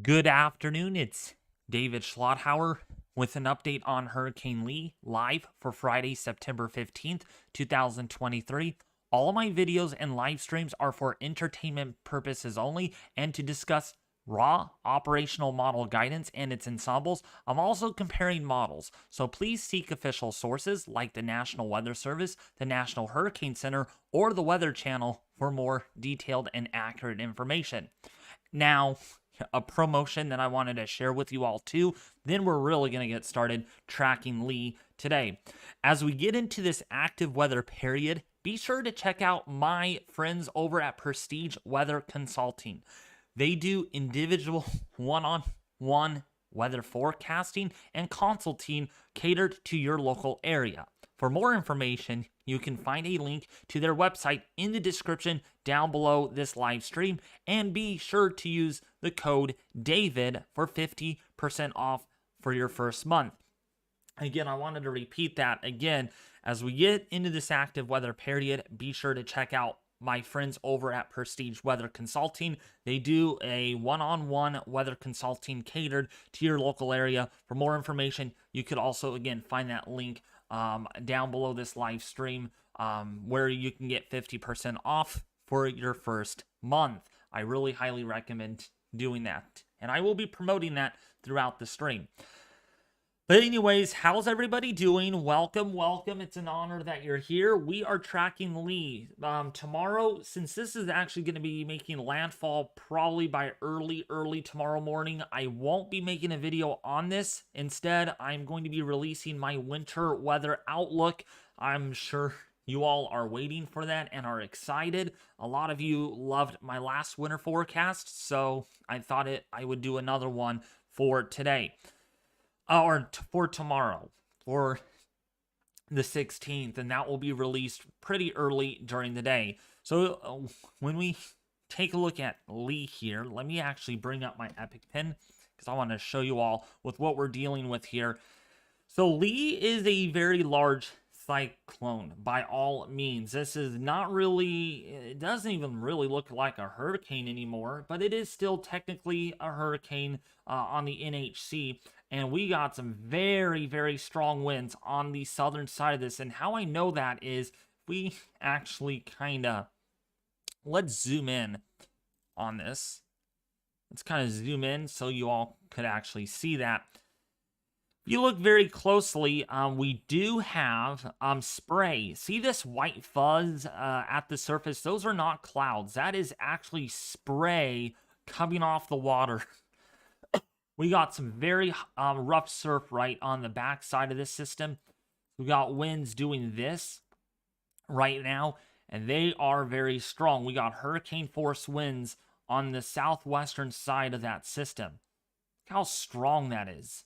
Good afternoon. It's David Schlotthauer with an update on Hurricane Lee live for Friday, September 15th, 2023. All of my videos and live streams are for entertainment purposes only and to discuss raw operational model guidance and its ensembles. I'm also comparing models, so please seek official sources like the National Weather Service, the National Hurricane Center, or the Weather Channel for more detailed and accurate information. Now, a promotion that I wanted to share with you all too. Then we're really going to get started tracking Lee today. As we get into this active weather period, be sure to check out my friends over at Prestige Weather Consulting. They do individual one-on-one weather forecasting and consulting catered to your local area. For more information, you can find a link to their website in the description down below this live stream, and be sure to use the code DAVID for 50% off for your first month. Again, I wanted to repeat that again. As we get into this active weather period, be sure to check out my friends over at Prestige Weather Consulting. They do a one-on-one weather consulting catered to your local area. For more information, you could also, again, find that link down below this live stream where you can get 50% off for your first month. I really highly recommend doing that, and I will be promoting that throughout the stream. But anyways, how's everybody doing? Welcome. It's an honor that you're here. We are tracking Lee. Tomorrow, since this is actually going to be making landfall probably by early tomorrow morning, I won't be making a video on this. Instead, I'm going to be releasing my winter weather outlook. I'm sure you all are waiting for that and are excited. A lot of you loved my last winter forecast, so I thought I would do another one for today. Or for tomorrow, for the 16th, and that will be released pretty early during the day. So when we take a look at Lee here, let me actually bring up my Epic Pen because I want to show you all with what we're dealing with here. So Lee is a very large cyclone by all means. This is not really, it doesn't even really look like a hurricane anymore, but it is still technically a hurricane on the NHC. And we got some very strong winds on the southern side of this. And how I know that is we actually let's zoom in on this. Let's kind of zoom in so you all could actually see that. If you look very closely, we do have spray. See this white fuzz at the surface? Those are not clouds. That is actually spray coming off the water. We got some very rough surf right on the back side of this system. We got winds doing this right now, and they are very strong. We got hurricane force winds on the southwestern side of that system. Look how strong that is.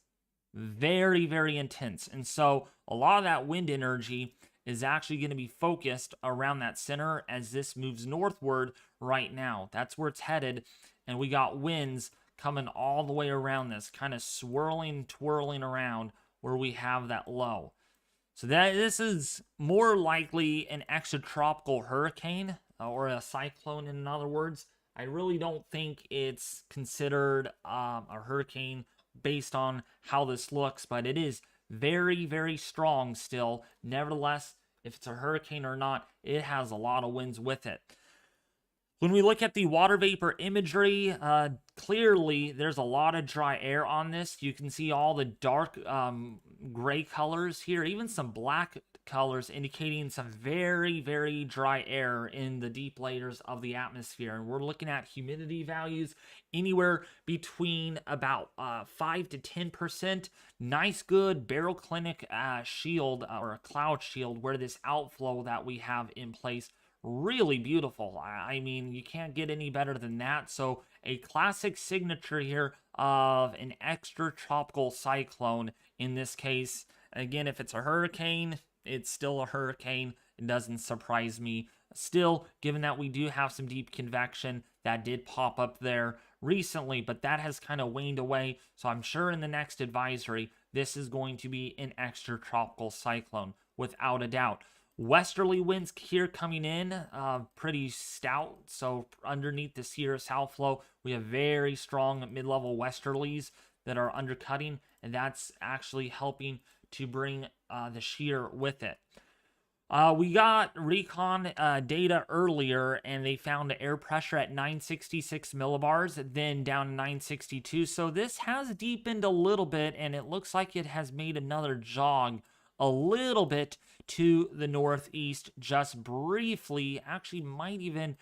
Very intense. And so a lot of that wind energy is actually going to be focused around that center as this moves northward right now. That's where it's headed. And we got winds coming all the way around this, kind of twirling around where we have that low. So this is more likely an extratropical hurricane or a cyclone, in other words. I really don't think it's considered a hurricane based on how this looks, but it is very strong still. Nevertheless, if it's a hurricane or not, it has a lot of winds with it. When we look at the water vapor imagery, clearly there's a lot of dry air on this. You can see all the dark gray colors here, even some black colors indicating some very dry air in the deep layers of the atmosphere. And we're looking at humidity values anywhere between about 5 to 10%. Nice, good baroclinic shield or a cloud shield where this outflow that we have in place. Really beautiful. I mean, you can't get any better than that. So a classic signature here of an extratropical cyclone in this case. Again, if it's a hurricane, it's still a hurricane. It doesn't surprise me. Still, given that we do have some deep convection that did pop up there recently, but that has kind of waned away. So I'm sure in the next advisory, this is going to be an extratropical cyclone without a doubt. Westerly winds here coming in, pretty stout. So underneath the Sierra South flow, we have very strong mid-level westerlies that are undercutting, and that's actually helping to bring the shear with it. We got recon data earlier, and they found the air pressure at 966 millibars, then down to 962. So this has deepened a little bit, and it looks like it has made another jog a little bit to the northeast, just briefly. Actually, might even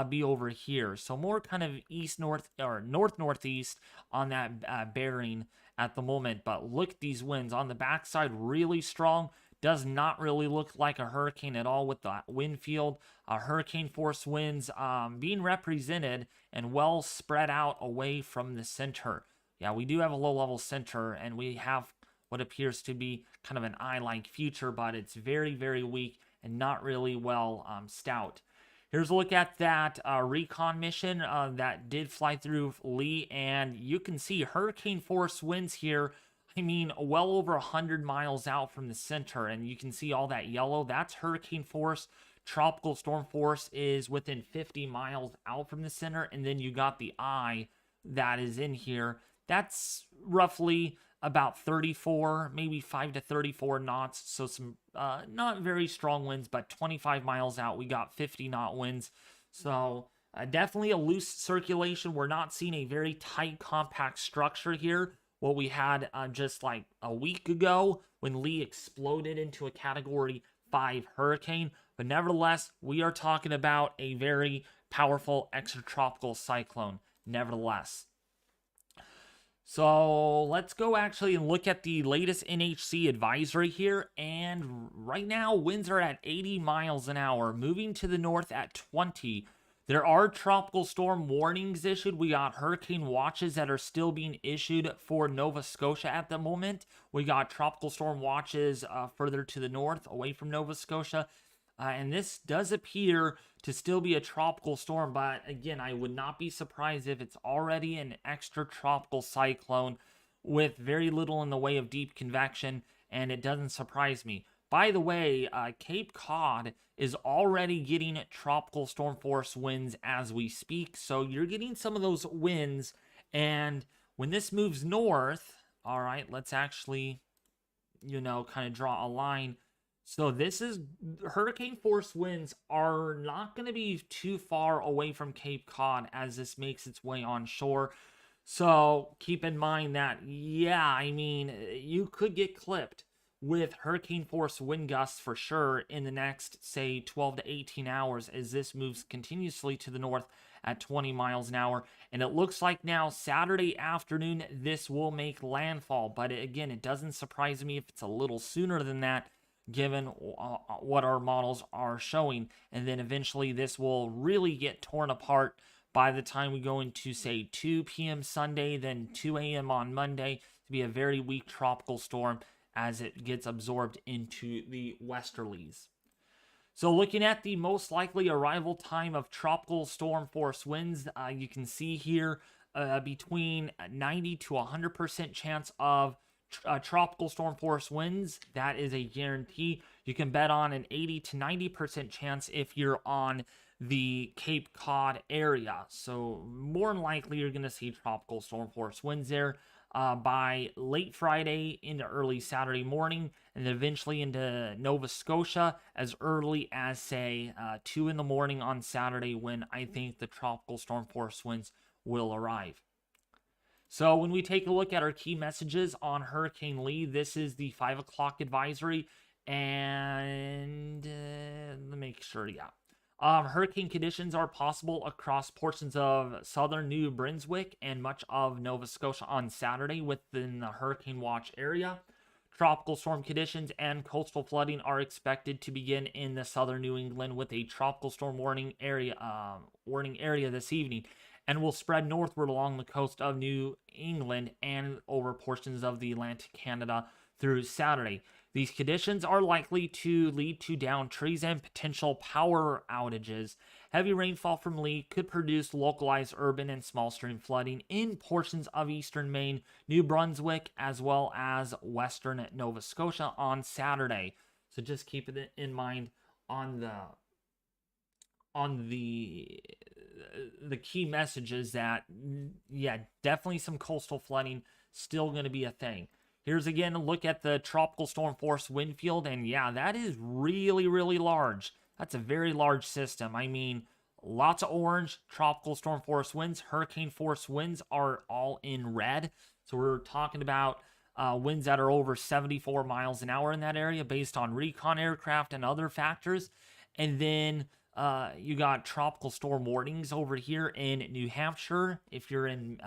be over here. So more kind of east-north or north-northeast on that bearing at the moment. But look at these winds on the backside, really strong. Does not really look like a hurricane at all with the wind field. Hurricane force winds being represented and well spread out away from the center. Yeah, we do have a low-level center, and we have what appears to be kind of an eye-like future, but it's very, very weak and not really well stout. Here's a look at that recon mission that did fly through Lee, and you can see hurricane force winds here. I mean, well over 100 miles out from the center, and you can see all that yellow. That's hurricane force. Tropical storm force is within 50 miles out from the center, and then you got the eye that is in here. That's roughly about 34, maybe 5 to 34 knots. So some not very strong winds, but 25 miles out, we got 50 knot winds. So definitely a loose circulation. We're not seeing a very tight, compact structure here. What we had just like a week ago when Lee exploded into a Category 5 hurricane. But nevertheless, we are talking about a very powerful extratropical cyclone, nevertheless. So let's go actually and look at the latest NHC advisory here. And right now, winds are at 80 miles an hour, moving to the north at 20. There are tropical storm warnings issued. We got hurricane watches that are still being issued for Nova Scotia at the moment. We got tropical storm watches further to the north, away from Nova Scotia. And this does appear to still be a tropical storm, but again, I would not be surprised if it's already an extratropical cyclone with very little in the way of deep convection, and it doesn't surprise me. By the way, Cape Cod is already getting tropical storm force winds as we speak, so you're getting some of those winds, and when this moves north, all right, let's actually, kind of draw a line. So this is, hurricane force winds are not going to be too far away from Cape Cod as this makes its way onshore. So keep in mind that, yeah, I mean, you could get clipped with hurricane force wind gusts for sure in the next, say, 12 to 18 hours as this moves continuously to the north at 20 miles an hour. And it looks like now Saturday afternoon, this will make landfall. But again, it doesn't surprise me if it's a little sooner than that, given what our models are showing. And then eventually this will really get torn apart by the time we go into, say, 2 p.m. Sunday, then 2 a.m. on Monday, to be a very weak tropical storm as it gets absorbed into the westerlies. So looking at the most likely arrival time of tropical storm force winds, you can see here between 90 to 100% chance of tropical storm force winds. That is a guarantee. You can bet on an 80 to 90% chance if you're on the Cape Cod area. So more than likely you're going to see tropical storm force winds there by late Friday into early Saturday morning, and then eventually into Nova Scotia as early as, say, 2 in the morning on Saturday, when I think the tropical storm force winds will arrive. So when we take a look at our key messages on Hurricane Lee, this is the 5 o'clock advisory, and let me make sure, yeah. Hurricane conditions are possible across portions of southern New Brunswick and much of Nova Scotia on Saturday within the hurricane watch area. Tropical storm conditions and coastal flooding are expected to begin in the southern New England with a tropical storm warning area this evening, and will spread northward along the coast of New England and over portions of the Atlantic Canada through Saturday. These conditions are likely to lead to downed trees and potential power outages. Heavy rainfall from Lee could produce localized urban and small stream flooding in portions of eastern Maine, New Brunswick, as well as western Nova Scotia on Saturday. So just keep it in mind on the key messages that, yeah, definitely some coastal flooding still going to be a thing. Here's again a look at the tropical storm force wind field, and yeah, that is really, really large. That's a very large system. I mean, lots of orange, tropical storm force winds, hurricane force winds are all in red. So we're talking about winds that are over 74 miles an hour in that area based on recon aircraft and other factors. And then you got tropical storm warnings over here in New Hampshire. If you're in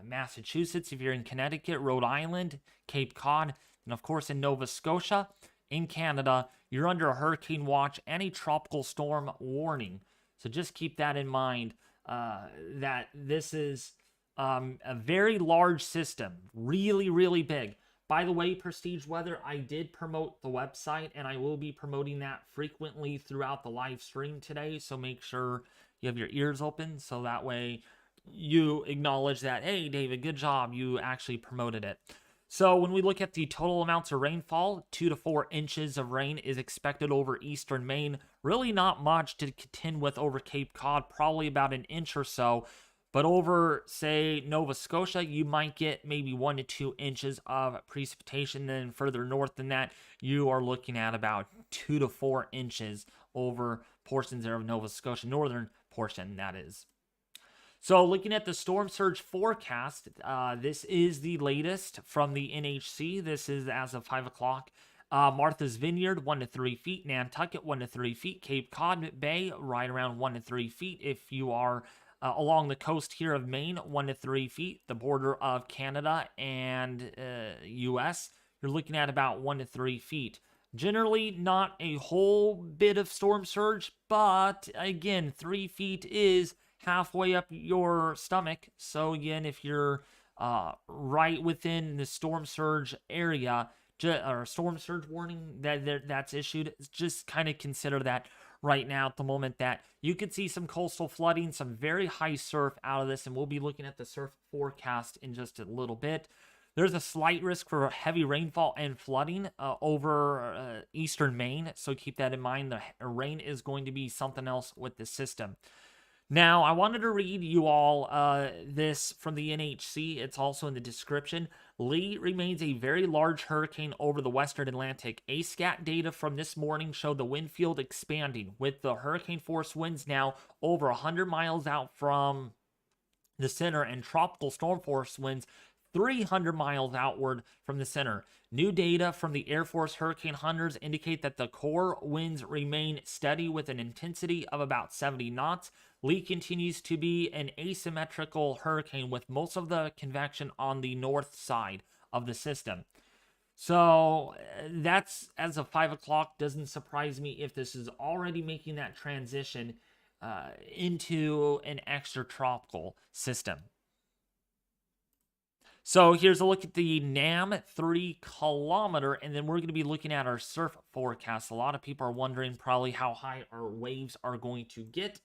Massachusetts, if you're in Connecticut, Rhode Island, Cape Cod, and of course in Nova Scotia, in Canada, you're under a hurricane watch and a tropical storm warning. So just keep that in mind, that this is a very large system, really, really big. By the way, Prestige Weather, I did promote the website, and I will be promoting that frequently throughout the live stream today. So make sure you have your ears open, so that way you acknowledge that, hey, David, good job. You actually promoted it. So when we look at the total amounts of rainfall, 2 to 4 inches of rain is expected over eastern Maine. Really not much to contend with over Cape Cod, probably about an inch or so. But over, say, Nova Scotia, you might get maybe 1 to 2 inches of precipitation. Then further north than that, you are looking at about 2 to 4 inches over portions there of Nova Scotia, northern portion, that is. So looking at the storm surge forecast, this is the latest from the NHC. This is as of 5 o'clock. Martha's Vineyard, 1 to 3 feet. Nantucket, 1 to 3 feet. Cape Cod Bay, right around 1 to 3 feet. If you are along the coast here of Maine, 1 to 3 feet. The border of Canada and U.S., you're looking at about 1 to 3 feet. Generally, not a whole bit of storm surge, but again, 3 feet is halfway up your stomach. So again, if you're right within the storm surge area, or storm surge warning that's issued, just kind of consider that right now at the moment that you could see some coastal flooding, some very high surf out of this, and we'll be looking at the surf forecast in just a little bit. There's a slight risk for heavy rainfall and flooding over eastern Maine, so keep that in mind. The rain is going to be something else with the system. Now, I wanted to read you all this from the NHC. It's also in the description. Lee remains a very large hurricane over the western Atlantic. ASCAT data from this morning showed the wind field expanding, with the hurricane force winds now over 100 miles out from the center and tropical storm force winds 300 miles outward from the center. New data from the Air Force Hurricane Hunters indicate that the core winds remain steady with an intensity of about 70 knots. Lee continues to be an asymmetrical hurricane with most of the convection on the north side of the system. So that's, as of 5 o'clock, doesn't surprise me if this is already making that transition into an extratropical system. So here's a look at the NAM 3-kilometer, and then we're going to be looking at our surf forecast. A lot of people are wondering probably how high our waves are going to get.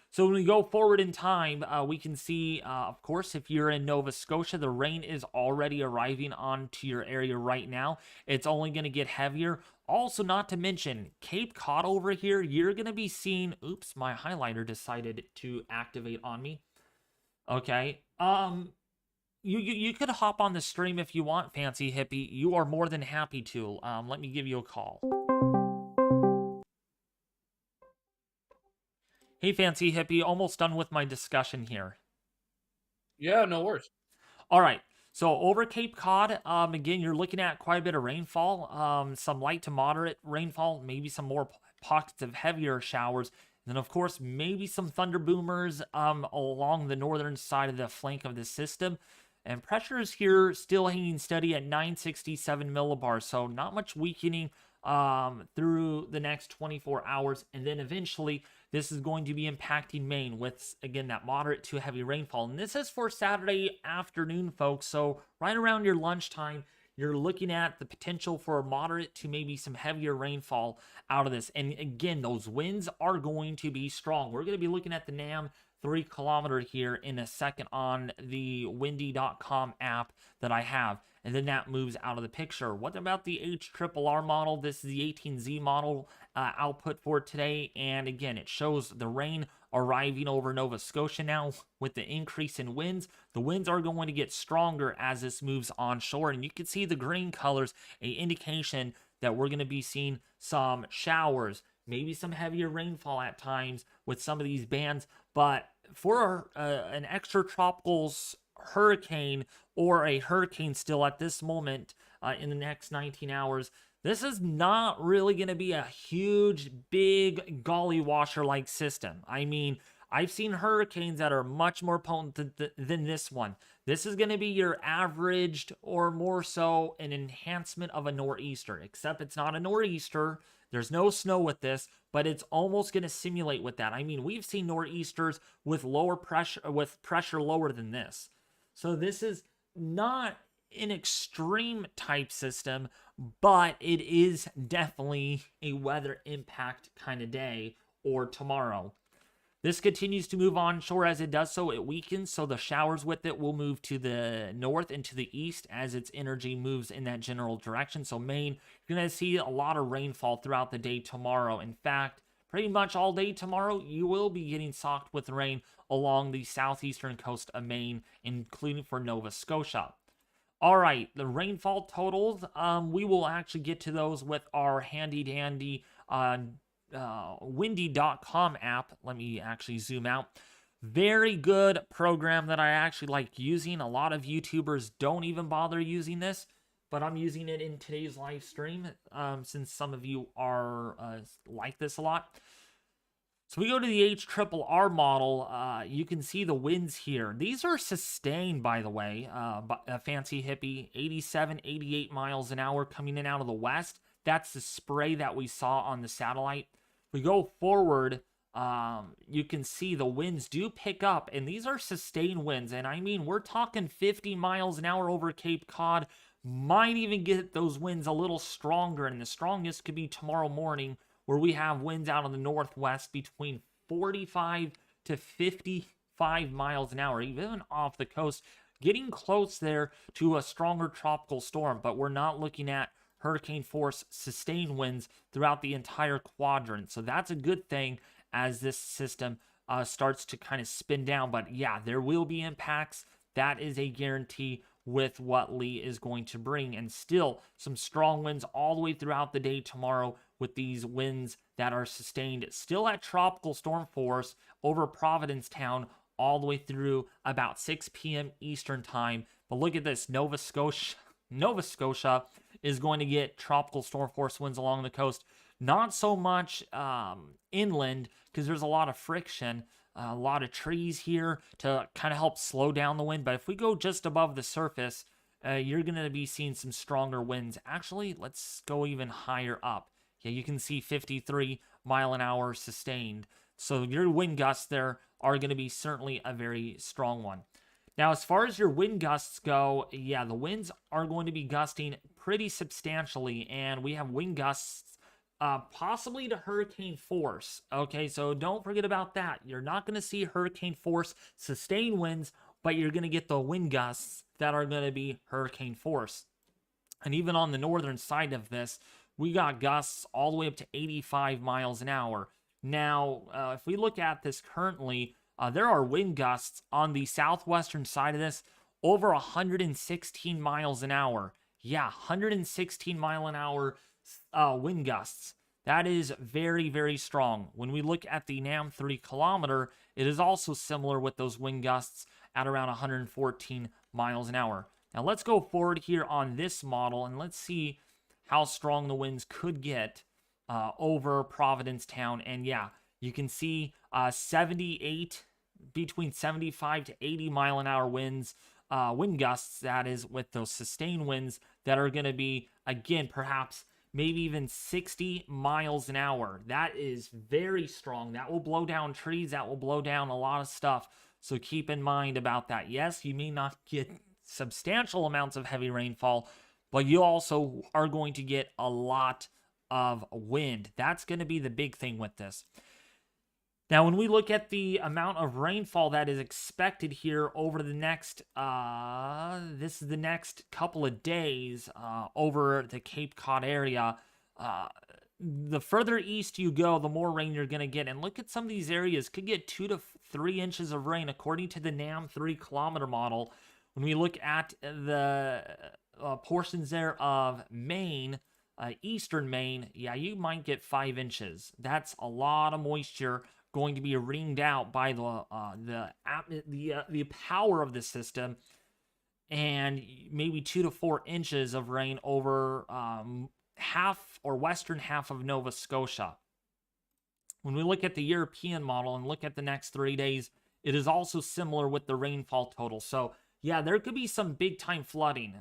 So when we go forward in time, we can see, of course, if you're in Nova Scotia, the rain is already arriving onto your area right now. It's only going to get heavier. Also, not to mention, Cape Cod over here, you're going to be seeing... Oops, my highlighter decided to activate on me. Okay. You could hop on the stream if you want, Fancy Hippie. You are more than happy to. Let me give you a call. Hey, Fancy Hippie, almost done with my discussion here. Yeah, no worries. All right. So over Cape Cod, again, you're looking at quite a bit of rainfall, some light to moderate rainfall, maybe some more pockets of heavier showers. And then, of course, maybe some thunder boomers along the northern side of the flank of the system. And pressure is here still hanging steady at 967 millibars, so not much weakening through the next 24 hours. And then eventually, this is going to be impacting Maine with, again, that moderate to heavy rainfall. And this is for Saturday afternoon, folks. So right around your lunchtime, you're looking at the potential for moderate to maybe some heavier rainfall out of this. And again, those winds are going to be strong. We're going to be looking at the NAM 3 kilometer here in a second on the windy.com app that I have. And then that moves out of the picture. What about the HRRR model? This is the 18Z model output for today. And again, it shows the rain arriving over Nova Scotia now with the increase in winds. The winds are going to get stronger as this moves onshore. And you can see the green colors, an indication that we're going to be seeing some showers, maybe some heavier rainfall at times with some of these bands. But for an extratropical hurricane or a hurricane still at this moment in the next 19 hours, this is not really going to be a huge, big gully washer like system. I mean, I've seen hurricanes that are much more potent than this one. This is going to be your averaged or more so an enhancement of a nor'easter, except it's not a nor'easter. There's no snow with this, but it's almost going to simulate with that. I mean, we've seen nor'easters with pressure lower than this. So this is not an extreme type system, but it is definitely a weather impact kind of day or tomorrow. This continues to move onshore. As it does so, it weakens, so the showers with it will move to the north and to the east as its energy moves in that general direction. So Maine, you're going to see a lot of rainfall throughout the day tomorrow. In fact, pretty much all day tomorrow, you will be getting socked with rain along the southeastern coast of Maine, including for Nova Scotia. All right, the rainfall totals, we will actually get to those with our handy-dandy windy.com app. Let me actually zoom out. Very good program that I actually like using. A lot of YouTubers don't even bother using this, but I'm using it in today's live stream since some of you are like this a lot. So we go to the HRRR model. You can see the winds here. These are sustained, by the way. A fancy hippie, 87, 88 miles an hour coming in out of the west. That's the spray that we saw on the satellite. We go forward, you can see the winds do pick up, and these are sustained winds. And I mean, we're talking 50 miles an hour over Cape Cod. Might even get those winds a little stronger, and the strongest could be tomorrow morning, where we have winds out of the northwest between 45 to 55 miles an hour, even off the coast, getting close there to a stronger tropical storm. But we're not looking at hurricane force sustained winds throughout the entire quadrant. So that's a good thing as this system starts to kind of spin down. But yeah, there will be impacts. That is a guarantee with what Lee is going to bring. And still some strong winds all the way throughout the day tomorrow, with these winds that are sustained still at tropical storm force over Provincetown all the way through about 6 p.m. Eastern time. But look at this, Nova Scotia is going to get tropical storm force winds along the coast. Not so much inland, because there's a lot of friction, a lot of trees here to kind of help slow down the wind. But if we go just above the surface, you're going to be seeing some stronger winds. Actually, let's go even higher up. Yeah, you can see 53 mile an hour sustained. So your wind gusts there are going to be certainly a very strong one. Now, as far as your wind gusts go, yeah, the winds are going to be gusting pretty substantially, and we have wind gusts possibly to hurricane force. Okay, so don't forget about that. You're not going to see hurricane force sustained winds, but you're going to get the wind gusts that are going to be hurricane force. And even on the northern side of this, we got gusts all the way up to 85 miles an hour. Now, if we look at this currently, there are wind gusts on the southwestern side of this over 116 miles an hour. Yeah, 116 mile an hour wind gusts. That is very, very strong. When we look at the NAM 3 kilometer, it is also similar with those wind gusts at around 114 miles an hour. Now let's go forward here on this model and let's see how strong the winds could get over Provincetown. And yeah, you can see 78, between 75 to 80 mile an hour winds, wind gusts, that is, with those sustained winds that are going to be, again, perhaps maybe even 60 miles an hour. That is very strong. That will blow down trees. That will blow down a lot of stuff. So keep in mind about that. Yes, you may not get substantial amounts of heavy rainfall, but you also are going to get a lot of wind. That's going to be the big thing with this. Now, when we look at the amount of rainfall that is expected here over the next, this is the next couple of days over the Cape Cod area. The further east you go, the more rain you're going to get. And look at some of these areas could get 2 to 3 inches of rain according to the NAM 3-kilometer model. When we look at the portions there of Maine, eastern Maine, yeah, you might get 5 inches. That's a lot of moisture going to be reamed out by the power of the system, and maybe 2 to 4 inches of rain over half or western half of Nova Scotia. When we look at the European model and look at the next 3 days, it is also similar with the rainfall total. So yeah, there could be some big time flooding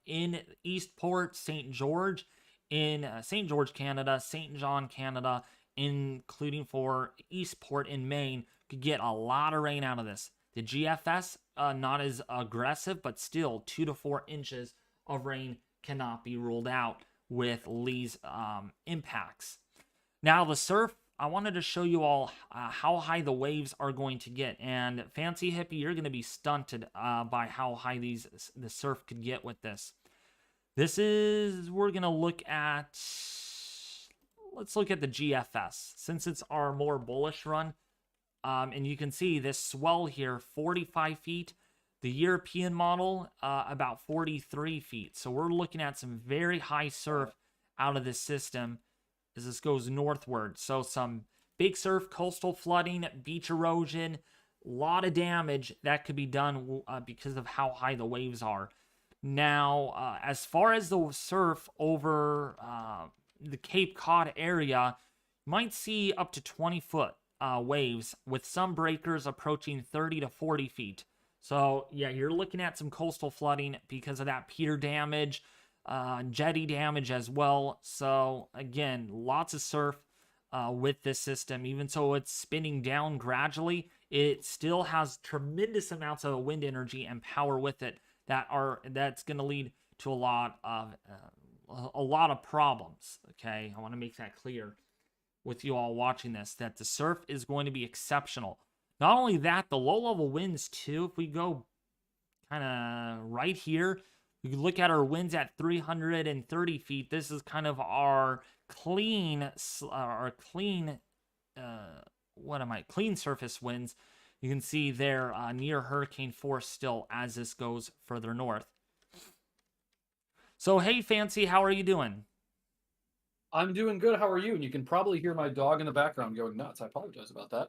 in Eastport, St. George, in St. George, Canada, St. John, Canada, including for Eastport in Maine, could get a lot of rain out of this. The GFS, not as aggressive, but still 2 to 4 inches of rain cannot be ruled out with Lee's impacts. Now the surf, I wanted to show you all how high the waves are going to get. And Fancy Hippie, you're going to be stunted by how high the surf could get with this. This is, we're going to look at, let's look at the GFS, since it's our more bullish run. And you can see this swell here, 45 feet. The European model, about 43 feet. So we're looking at some very high surf out of this system as this goes northward. So some big surf, coastal flooding, beach erosion, a lot of damage that could be done because of how high the waves are. Now, as far as the surf over the Cape Cod area, you might see up to 20-foot waves with some breakers approaching 30 to 40 feet. So, yeah, you're looking at some coastal flooding because of that pier damage, jetty damage as well. So, again, lots of surf with this system. Even so it's spinning down gradually, it still has tremendous amounts of wind energy and power with it that's going to lead to a lot of problems. Okay, I want to make that clear with you all watching this, that the surf is going to be exceptional. Not only that, the low-level winds too. If we go kind of right here, we can look at our winds at 330 feet. This is kind of our clean surface winds. You can see they're near hurricane force still as this goes further north. So, hey, Fancy, how are you doing? I'm doing good. How are you? And you can probably hear my dog in the background going nuts. I apologize about that.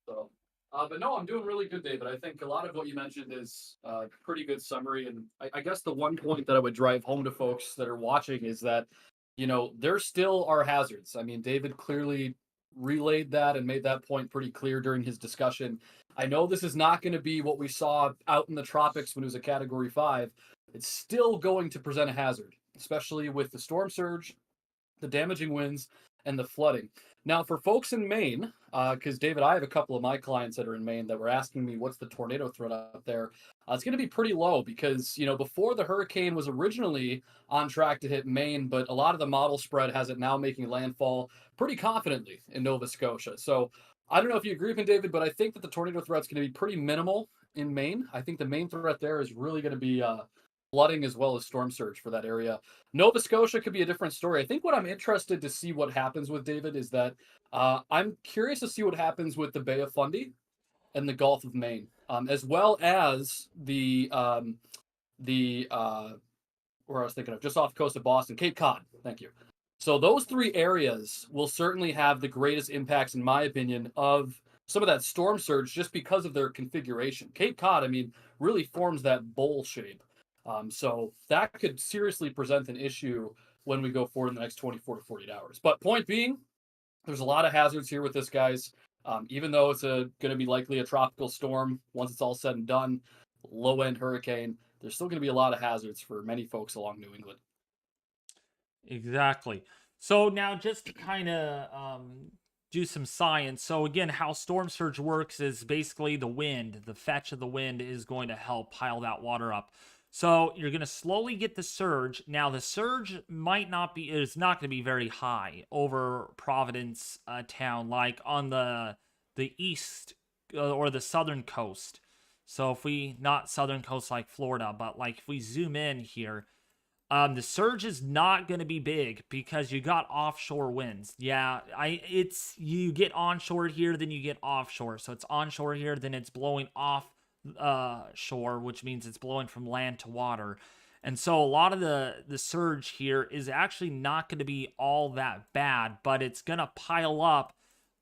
So, but no, I'm doing really good, David. I think a lot of what you mentioned is a pretty good summary. And I guess the one point that I would drive home to folks that are watching is that, there still are hazards. I mean, David clearly relayed that and made that point pretty clear during his discussion. I know this is not going to be what we saw out in the tropics when it was a Category 5. It's still going to present a hazard, especially with the storm surge, the damaging winds, and the flooding. Now, for folks in Maine, because David, I have a couple of my clients that are in Maine that were asking me what's the tornado threat up there. It's going to be pretty low because, before the hurricane was originally on track to hit Maine, but a lot of the model spread has it now making landfall pretty confidently in Nova Scotia. So I don't know if you agree with me, David, but I think that the tornado threat's going to be pretty minimal in Maine. I think the main threat there is really going to be flooding as well as storm surge for that area. Nova Scotia could be a different story. I think what I'm interested to see what happens with, David, is that I'm curious to see what happens with the Bay of Fundy and the Gulf of Maine, as well as where I was thinking of, just off the coast of Boston, Cape Cod. Thank you. So those three areas will certainly have the greatest impacts, in my opinion, of some of that storm surge just because of their configuration. Cape Cod, I mean, really forms that bowl shape. So that could seriously present an issue when we go forward in the next 24 to 48 hours. But point being, there's a lot of hazards here with this, guys. Even though it's going to be likely a tropical storm, once it's all said and done, low-end hurricane, there's still going to be a lot of hazards for many folks along New England. Exactly. So now just to kind of do some science. So again, how storm surge works is basically the wind, the fetch of the wind is going to help pile that water up. So you're going to slowly get the surge. Now the surge is not going to be very high over Providence town, like on the east or the southern coast. So if we, not southern coast like Florida, but like if we zoom in here, the surge is not going to be big because you got offshore winds. Yeah, you get onshore here, then you get offshore. So it's onshore here, then it's blowing off shore, which means it's blowing from land to water. And so a lot of the surge here is actually not going to be all that bad, but it's going to pile up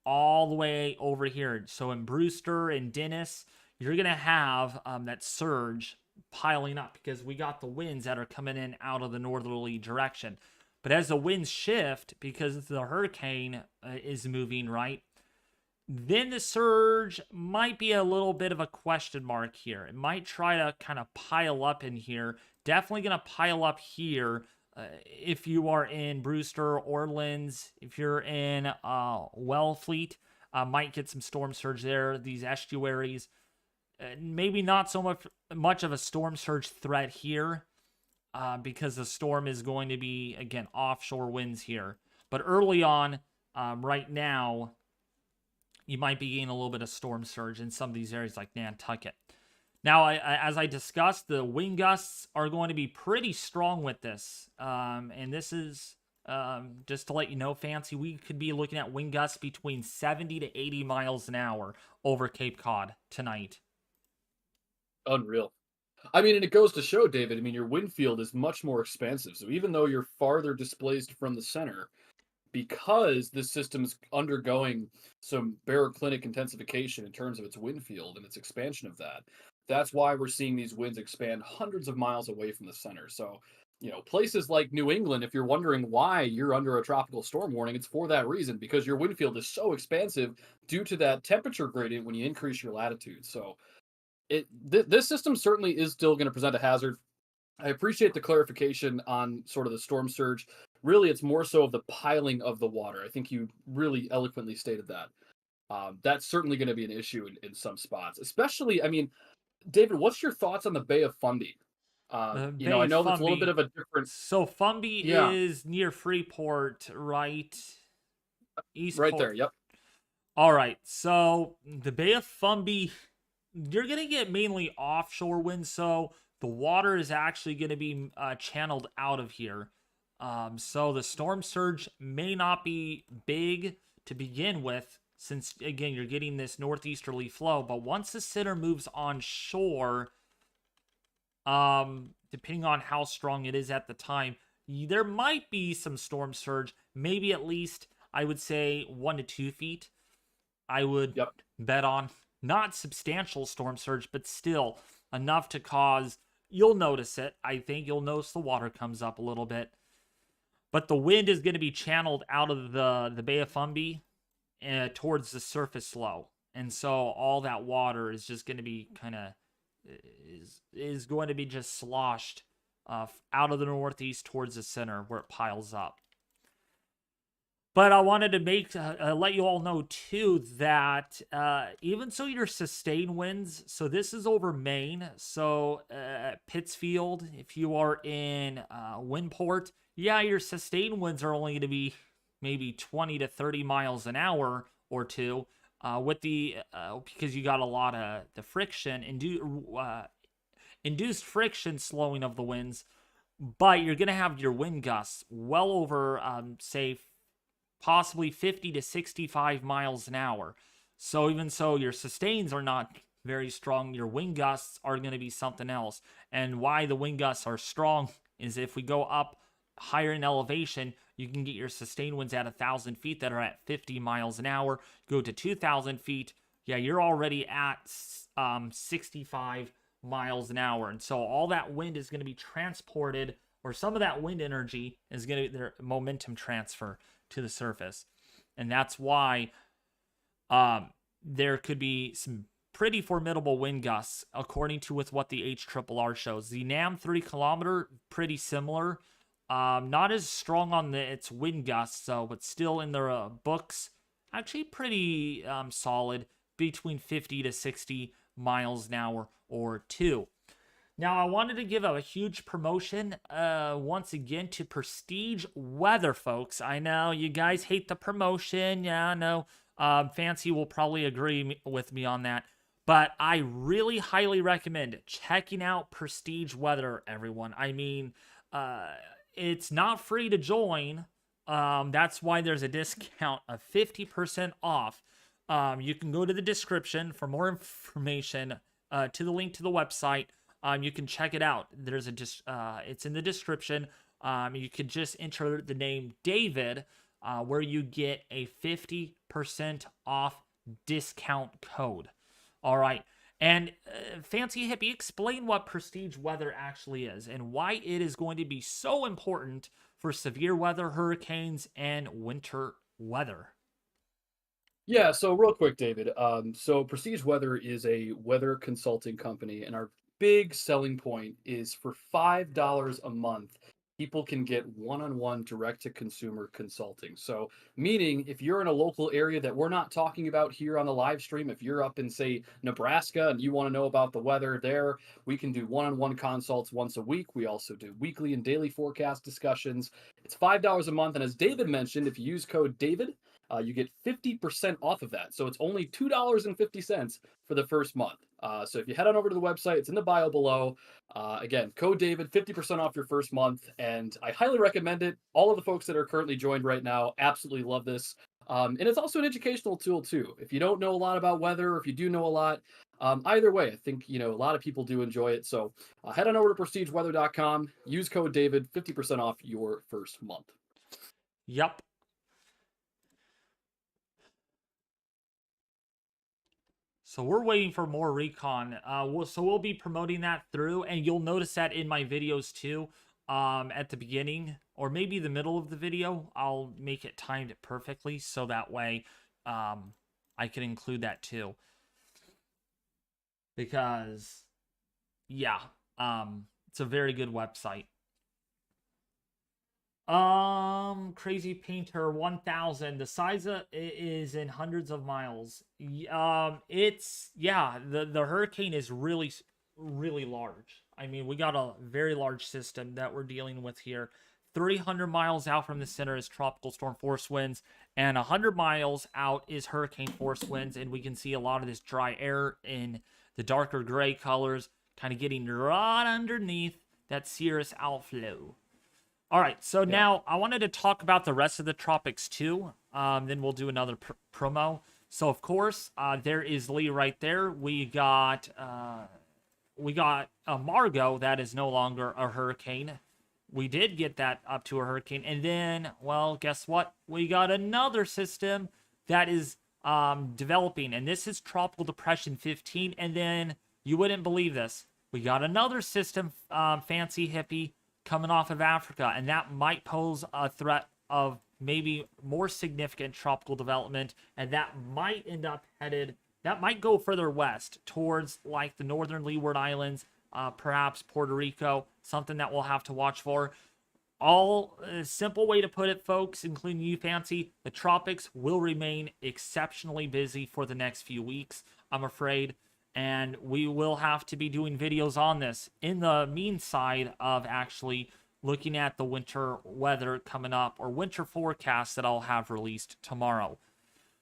all the way over here. So in Brewster and Dennis, you're going to have that surge piling up because we got the winds that are coming in out of the northerly direction. But as the winds shift, because the hurricane is moving, right, then the surge might be a little bit of a question mark here. It might try to kind of pile up in here. Definitely going to pile up here if you are in Brewster, Orleans, if you're in Wellfleet, might get some storm surge there. These estuaries, maybe not so much of a storm surge threat here because the storm is going to be, again, offshore winds here. But early on, right now, you might be getting a little bit of storm surge in some of these areas like Nantucket. Now, as I discussed, the wind gusts are going to be pretty strong with this. And this is, just to let you know, Fancy, we could be looking at wind gusts between 70 to 80 miles an hour over Cape Cod tonight. Unreal. I mean, and it goes to show, David, I mean, your wind field is much more expansive. So even though you're farther displaced from the center, because this system's undergoing some baroclinic intensification in terms of its wind field and its expansion of that, that's why we're seeing these winds expand hundreds of miles away from the center. So, places like New England, if you're wondering why you're under a tropical storm warning, it's for that reason, because your wind field is so expansive due to that temperature gradient when you increase your latitude. So, this system certainly is still going to present a hazard. I appreciate the clarification on sort of the storm surge. Really, it's more so of the piling of the water. I think you really eloquently stated that. That's certainly going to be an issue in some spots, especially, I mean, David, what's your thoughts on the Bay of Fundy? Bay I of know that's a little bit Fundy. of a different, So Fundy yeah, is near Freeport, right? right Eastport. there. Yep. All right. So the Bay of Fundy, you're going to get mainly offshore winds. So the water is actually going to be channeled out of here. So the storm surge may not be big to begin with, since, again, you're getting this northeasterly flow. But once the center moves onshore, depending on how strong it is at the time, there might be some storm surge, maybe at least, I would say, 1 to 2 feet. I would Yep. bet on not substantial storm surge, but still enough to cause, you'll notice it. I think you'll notice the water comes up a little bit. But the wind is going to be channeled out of the Bay of Fundy towards the surface low. And so all that water is just going to be kind of, is going to be just sloshed out of the northeast towards the center where it piles up. But I wanted to let you all know too that even so, your sustained winds. So this is over Maine. So Pittsfield, if you are in Windport, yeah, your sustained winds are only going to be maybe 20 to 30 miles an hour or two. With the because you got a lot of the friction induced friction slowing of the winds, but you're going to have your wind gusts well over say possibly 50 to 65 miles an hour. So even so, your sustains are not very strong. Your wind gusts are going to be something else. And why the wind gusts are strong is if we go up higher in elevation, you can get your sustained winds at 1,000 feet that are at 50 miles an hour. Go to 2,000 feet, yeah, you're already at 65 miles an hour. And so all that wind is going to be transported, or some of that wind energy is going to be their momentum transfer to the surface. And that's why there could be some pretty formidable wind gusts, according to with what the HRRR shows. The NAM 3 kilometer, pretty similar. Not as strong on its wind gusts, though, but still in their books, actually pretty solid, between 50 to 60 miles an hour or two. Now, I wanted to give a huge promotion once again to Prestige Weather, folks. I know you guys hate the promotion. Yeah, I know. Fancy will probably agree with me on that. But I really highly recommend checking out Prestige Weather, everyone. I mean, uh, it's not free to join. That's why there's a discount of 50% off. You can go to the description for more information to the link to the website. You can check it out. There's it's in the description. You could just enter the name David, where you get a 50% off discount code. All right. And Fancy Hippie, explain what Prestige Weather actually is and why it is going to be so important for severe weather, hurricanes, and winter weather. Yeah, so real quick, David. So Prestige Weather is a weather consulting company, and our big selling point is for $5 a month, people can get one-on-one direct-to-consumer consulting. So, meaning if you're in a local area that we're not talking about here on the live stream, if you're up in, say, Nebraska and you want to know about the weather there, we can do one-on-one consults once a week. We also do weekly and daily forecast discussions. It's $5 a month, and as David mentioned, if you use code David, you get 50% off of that. So it's only $2.50 for the first month. So if you head on over to the website, it's in the bio below. Again, code David, 50% off your first month. And I highly recommend it. All of the folks that are currently joined right now absolutely love this. And it's also an educational tool too. If you don't know a lot about weather, or if you do know a lot, either way, I think a lot of people do enjoy it. So head on over to prestigeweather.com, use code David, 50% off your first month. Yep. So we're waiting for more recon. We'll be promoting that through, and you'll notice that in my videos too. At the beginning or maybe the middle of the video, I'll make it timed perfectly so that way, I can include that too. Because, yeah, it's a very good website. Crazy Painter 1000. The size is in hundreds of miles. It's the hurricane is really large. I mean, we got a very large system that we're dealing with here. 300 miles out from the center is tropical storm force winds, and 100 miles out is hurricane force winds, and we can see a lot of this dry air in the darker gray colors kind of getting right underneath that cirrus outflow. All right, so now I wanted to talk about the rest of the tropics too. Then we'll do another promo. So of course, there is Lee right there. We got a Margot that is no longer a hurricane. We did get that up to a hurricane, and then, well, guess what? We got another system that is developing, and this is Tropical Depression 15. And then you wouldn't believe this, we got another system, Fancy Hippie, coming off of Africa, and that might pose a threat of maybe more significant tropical development, and that might that might go further west towards like the northern Leeward Islands, perhaps Puerto Rico, something that we'll have to watch for. All a simple way to put it, folks, including you, Fancy, the tropics will remain exceptionally busy for the next few weeks, I'm afraid. And we will have to be doing videos on this in the mean side of actually looking at the winter weather coming up, or winter forecast that I'll have released tomorrow.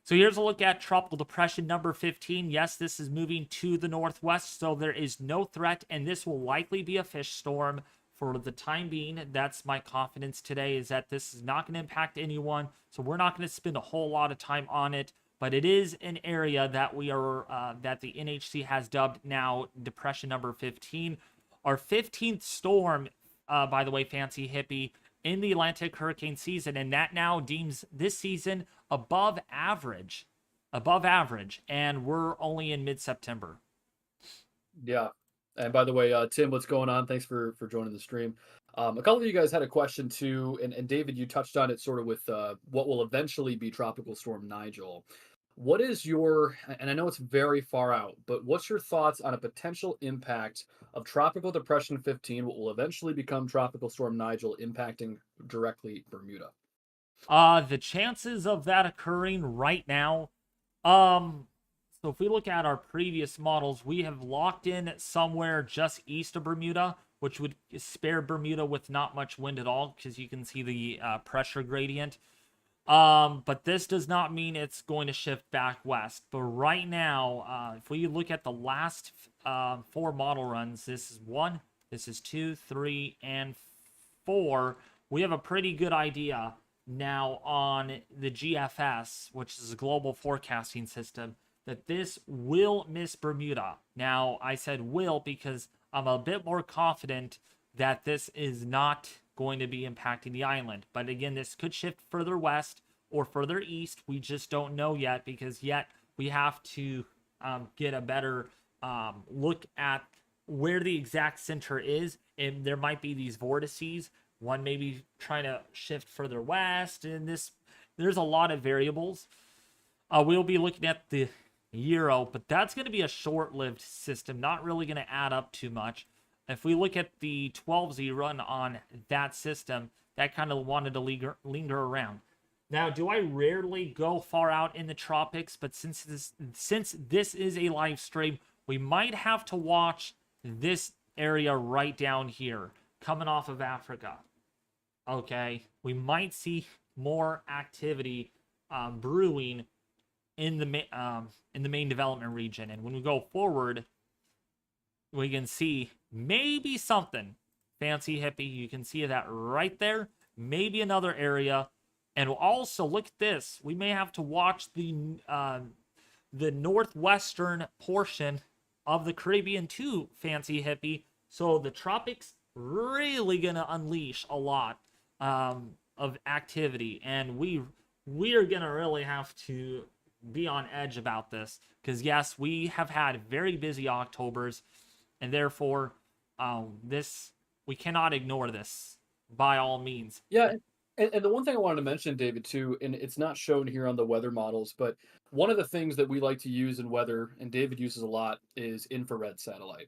So here's a look at Tropical Depression number 15. Yes, this is moving to the northwest, so there is no threat, and this will likely be a fish storm for the time being. That's my confidence today, is that this is not going to impact anyone, so we're not going to spend a whole lot of time on it. But it is an area that that the NHC has dubbed now Depression number 15. Our 15th storm, by the way, Fancy Hippie, in the Atlantic hurricane season, and that now deems this season above average, and we're only in mid-September. Yeah. And by the way, Tim, what's going on? Thanks for joining the stream. A couple of you guys had a question too, and David, you touched on it sort of with what will eventually be Tropical Storm Nigel. What is your, and I know it's very far out, but what's your thoughts on a potential impact of Tropical Depression 15, what will eventually become Tropical Storm Nigel, impacting directly Bermuda? The chances of that occurring right now, So if we look at our previous models, we have locked in somewhere just east of Bermuda, which would spare Bermuda with not much wind at all, because you can see the pressure gradient. But this does not mean it's going to shift back west. But right now, if we look at the last 4 model runs, this is 1, this is 2, 3, and 4. We have a pretty good idea now on the GFS, which is a global forecasting system, that this will miss Bermuda. Now, I said will because I'm a bit more confident that this is not going to be impacting the island. But again, this could shift further west or further east. We just don't know yet, because yet we have to get a better look at where the exact center is. And there might be these vortices. One maybe trying to shift further west, and there's a lot of variables. We'll be looking at the Euro, but that's going to be a short-lived system, not really going to add up too much. If we look at the 12Z run on that system, that kind of wanted to linger around. Now, do I rarely go far out in the tropics? But since this is a live stream, we might have to watch this area right down here, coming off of Africa. Okay, we might see more activity brewing in the main development region, and when we go forward, we can see maybe something fancy hippie. You can see that right there. Maybe another area, and we'll also look at this. We may have to watch the northwestern portion of the Caribbean too, fancy hippie. So the tropics really gonna unleash a lot of activity, and we are gonna really have to be on edge about this, because yes, we have had very busy Octobers, and therefore we cannot ignore this by all means. Yeah, and the one thing I wanted to mention, David, too, and it's not shown here on the weather models, but one of the things that we like to use in weather, and David uses a lot, is infrared satellite.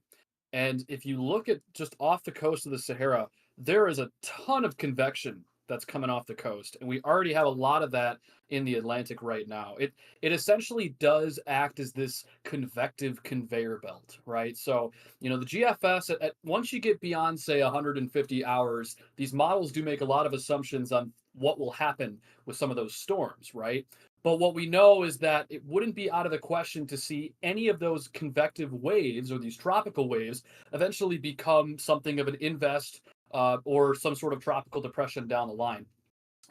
And if you look at just off the coast of the Sahara, there is a ton of convection that's coming off the coast, and we already have a lot of that in the Atlantic right now. It essentially does act as this convective conveyor belt, right? So, the GFS once you get beyond, say, 150 hours, these models do make a lot of assumptions on what will happen with some of those storms, right? But what we know is that it wouldn't be out of the question to see any of those convective waves, or these tropical waves, eventually become something of an invest or some sort of tropical depression down the line.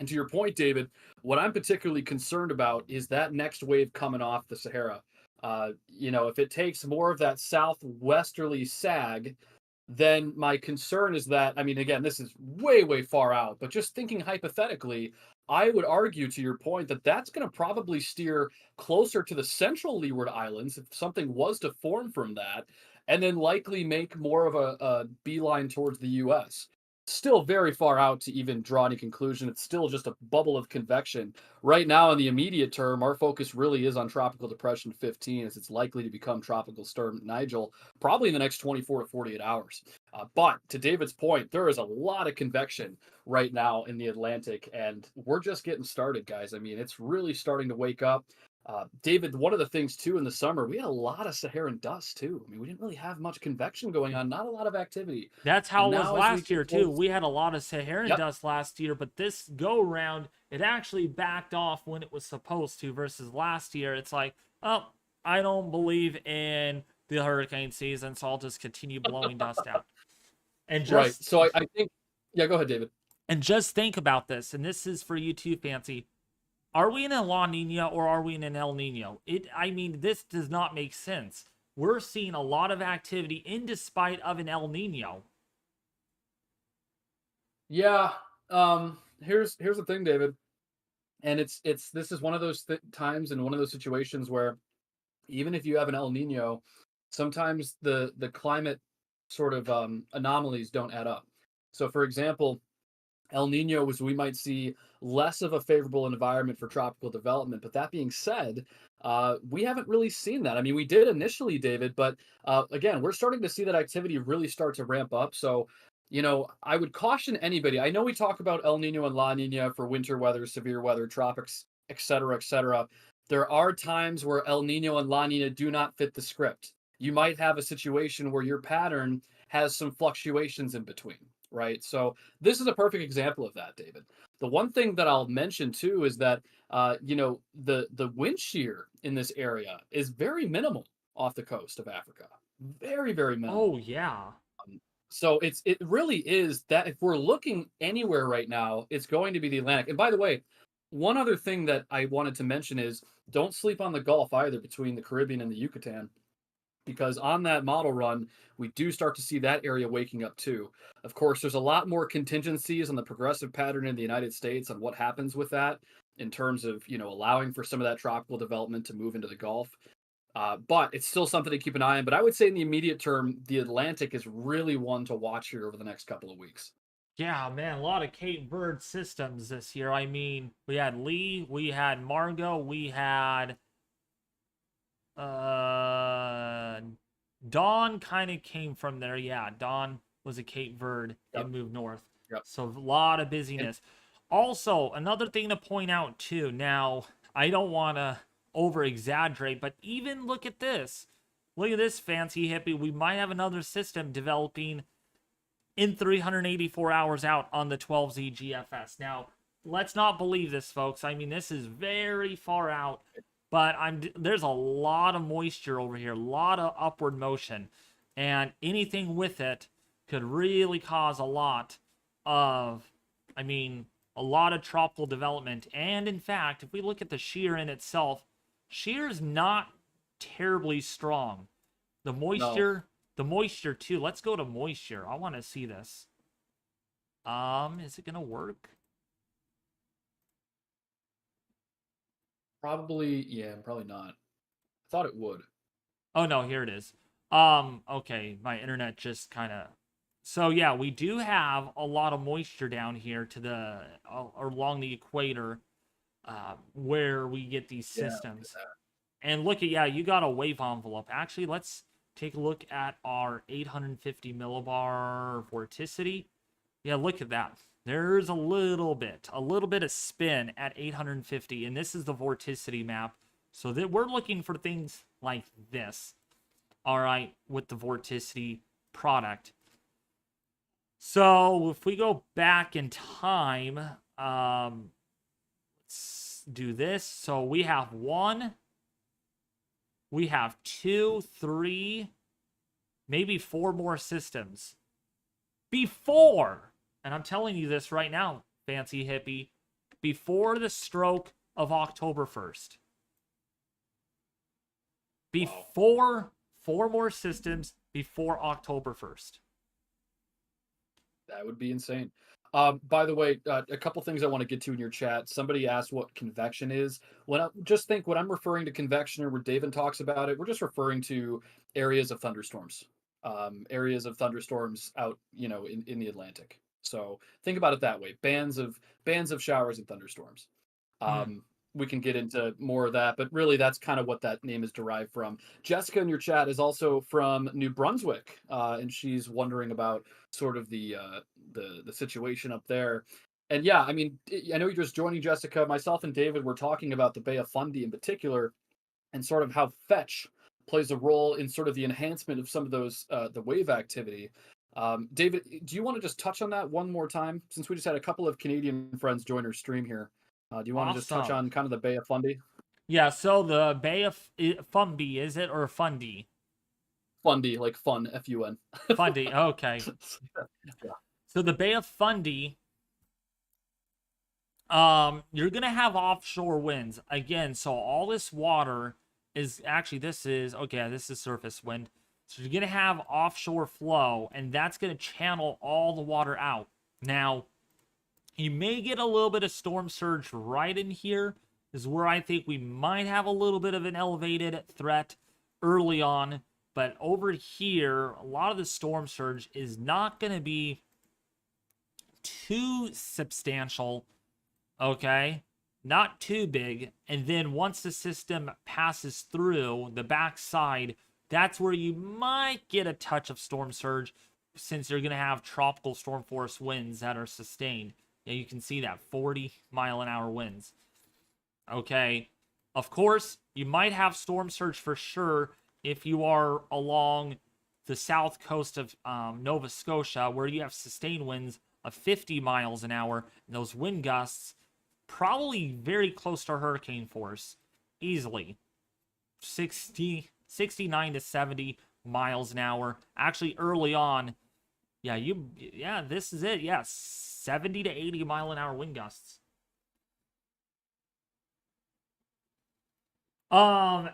And to your point, David, what I'm particularly concerned about is that next wave coming off the Sahara. If it takes more of that southwesterly sag, then my concern is that, I mean, again, this is way, way far out, but just thinking hypothetically, I would argue, to your point, that that's going to probably steer closer to the central Leeward Islands if something was to form from that, and then likely make more of a beeline towards the U.S. Still very far out to even draw any conclusion. It's still just a bubble of convection. Right now, in the immediate term, our focus really is on Tropical Depression 15, as it's likely to become Tropical Storm Nigel probably in the next 24 to 48 hours. But to David's point, there is a lot of convection right now in the Atlantic, and we're just getting started, guys. I mean, it's really starting to wake up. David, one of the things too in the summer, we had a lot of Saharan dust too. I mean, we didn't really have much convection going on, not a lot of activity. That's how And it was now, as we last get year too. towards, We had a lot of Saharan yep, dust last year, but this go round, it actually backed off when it was supposed to, versus last year it's like, oh, I don't believe in the hurricane season, so I'll just continue blowing dust out. And right. just So I think, yeah, go ahead, David. think about this, and this is for you too, Fancy. Are we in a La Nina or are we in an El Nino? This does not make sense. We're seeing a lot of activity in despite of an El Nino. Yeah. Here's the thing, David, and this is one of those times and one of those situations where even if you have an El Nino, sometimes the climate sort of anomalies don't add up. So, for example, El Nino was, we might see less of a favorable environment for tropical development. But that being said, we haven't really seen that. I mean, we did initially, David, but again, we're starting to see that activity really start to ramp up. So, I would caution anybody. I know we talk about El Nino and La Nina for winter weather, severe weather, tropics, et cetera, et cetera. there are times where El Nino and La Nina do not fit the script. You might have a situation where your pattern has some fluctuations in between, right? So this is a perfect example of that, David. The one thing that I'll mention too is that the wind shear in this area is very minimal off the coast of Africa, very very minimal. Oh yeah. So it really is that if we're looking anywhere right now, it's going to be the Atlantic. And by the way, one other thing that I wanted to mention is don't sleep on the Gulf either between the Caribbean and the Yucatan, because on that model run, we do start to see that area waking up too. Of course, there's a lot more contingencies on the progressive pattern in the United States on what happens with that in terms of, allowing for some of that tropical development to move into the Gulf. But it's still something to keep an eye on. But I would say in the immediate term, the Atlantic is really one to watch here over the next couple of weeks. Yeah, man, a lot of Cape Verde systems this year. I mean, we had Lee, we had Margot, we had uh Dawn kind of came from there. Yeah, Dawn was a Cape Verde. Yep. It moved north. Yep. So a lot of And busyness. Also, another thing to point out too. Now, I don't want to over exaggerate, but even look at this. Look at this fancy hippie. We might have another system developing in 384 hours out on the 12Z GFS. Now, let's not believe this, folks. I mean, this is very far out, but there's a lot of moisture over here, a lot of upward motion, and anything with it could really cause a lot of, a lot of tropical development. And in fact, if we look at the shear in itself, shear is not terribly strong. The moisture, no, the moisture too. Let's go to moisture. I want to see this. Is it gonna work? probably not. I thought it would. Oh no, here it is. Okay, my internet just kind of. So yeah, we do have a lot of moisture down here to the along the equator, where we get these Yeah, look at systems. that. And look at, yeah, you got a wave envelope. Actually, let's take a look at our 850 millibar vorticity. Yeah, look at that. There's a little bit of spin at 850, and this is the vorticity map. So that we're looking for things like this. All right, with the vorticity product. So if we go back in time, let's do this. So we have 1, we have 2, 3, maybe 4 more systems before, and I'm telling you this right now, fancy hippie, before the stroke of October 1st. Before Wow. 4 more systems before October 1st. That would be insane. By the way, a couple things I want to get to in your chat. Somebody asked what convection is. When I'm referring to convection or where David talks about it, we're just referring to areas of thunderstorms, out, in the Atlantic. So think about it that way: bands of showers and thunderstorms. Mm. We can get into more of that, but really that's kind of what that name is derived from. Jessica in your chat is also from New Brunswick, and she's wondering about sort of the situation up there. And yeah, I mean, I know you're just joining, Jessica. Myself and David were talking about the Bay of Fundy in particular, and sort of how fetch plays a role in sort of the enhancement of some of those the wave activity. David, do you want to just touch on that one more time, since we just had a couple of Canadian friends join our stream here? Do you want to just touch Awesome. on kind of the Bay of Fundy? Yeah, so the Bay of Fundy, is it, or Fundy? Fundy, like fun, Fun. Fundy, okay. Yeah. So the Bay of Fundy, you're gonna have offshore winds again. So all this water is actually, this is surface wind. So you're gonna have offshore flow, and that's gonna channel all the water out. Now, you may get a little bit of storm surge right in here, is where I think we might have a little bit of an elevated threat early on. But over here, a lot of the storm surge is not going to be too substantial, okay? Not too big. And then once the system passes through the backside, that's where you might get a touch of storm surge, since you're going to have tropical storm force winds that are sustained. Yeah, you can see that 40-mile-an-hour winds. Okay. Of course, you might have storm surge for sure if you are along the south coast of Nova Scotia, where you have sustained winds of 50 miles an hour, and those wind gusts probably very close to hurricane force, easily 69 to 70 miles an hour. Actually, early on, this is it. Yeah, 70 to 80 mile an hour wind gusts. Um,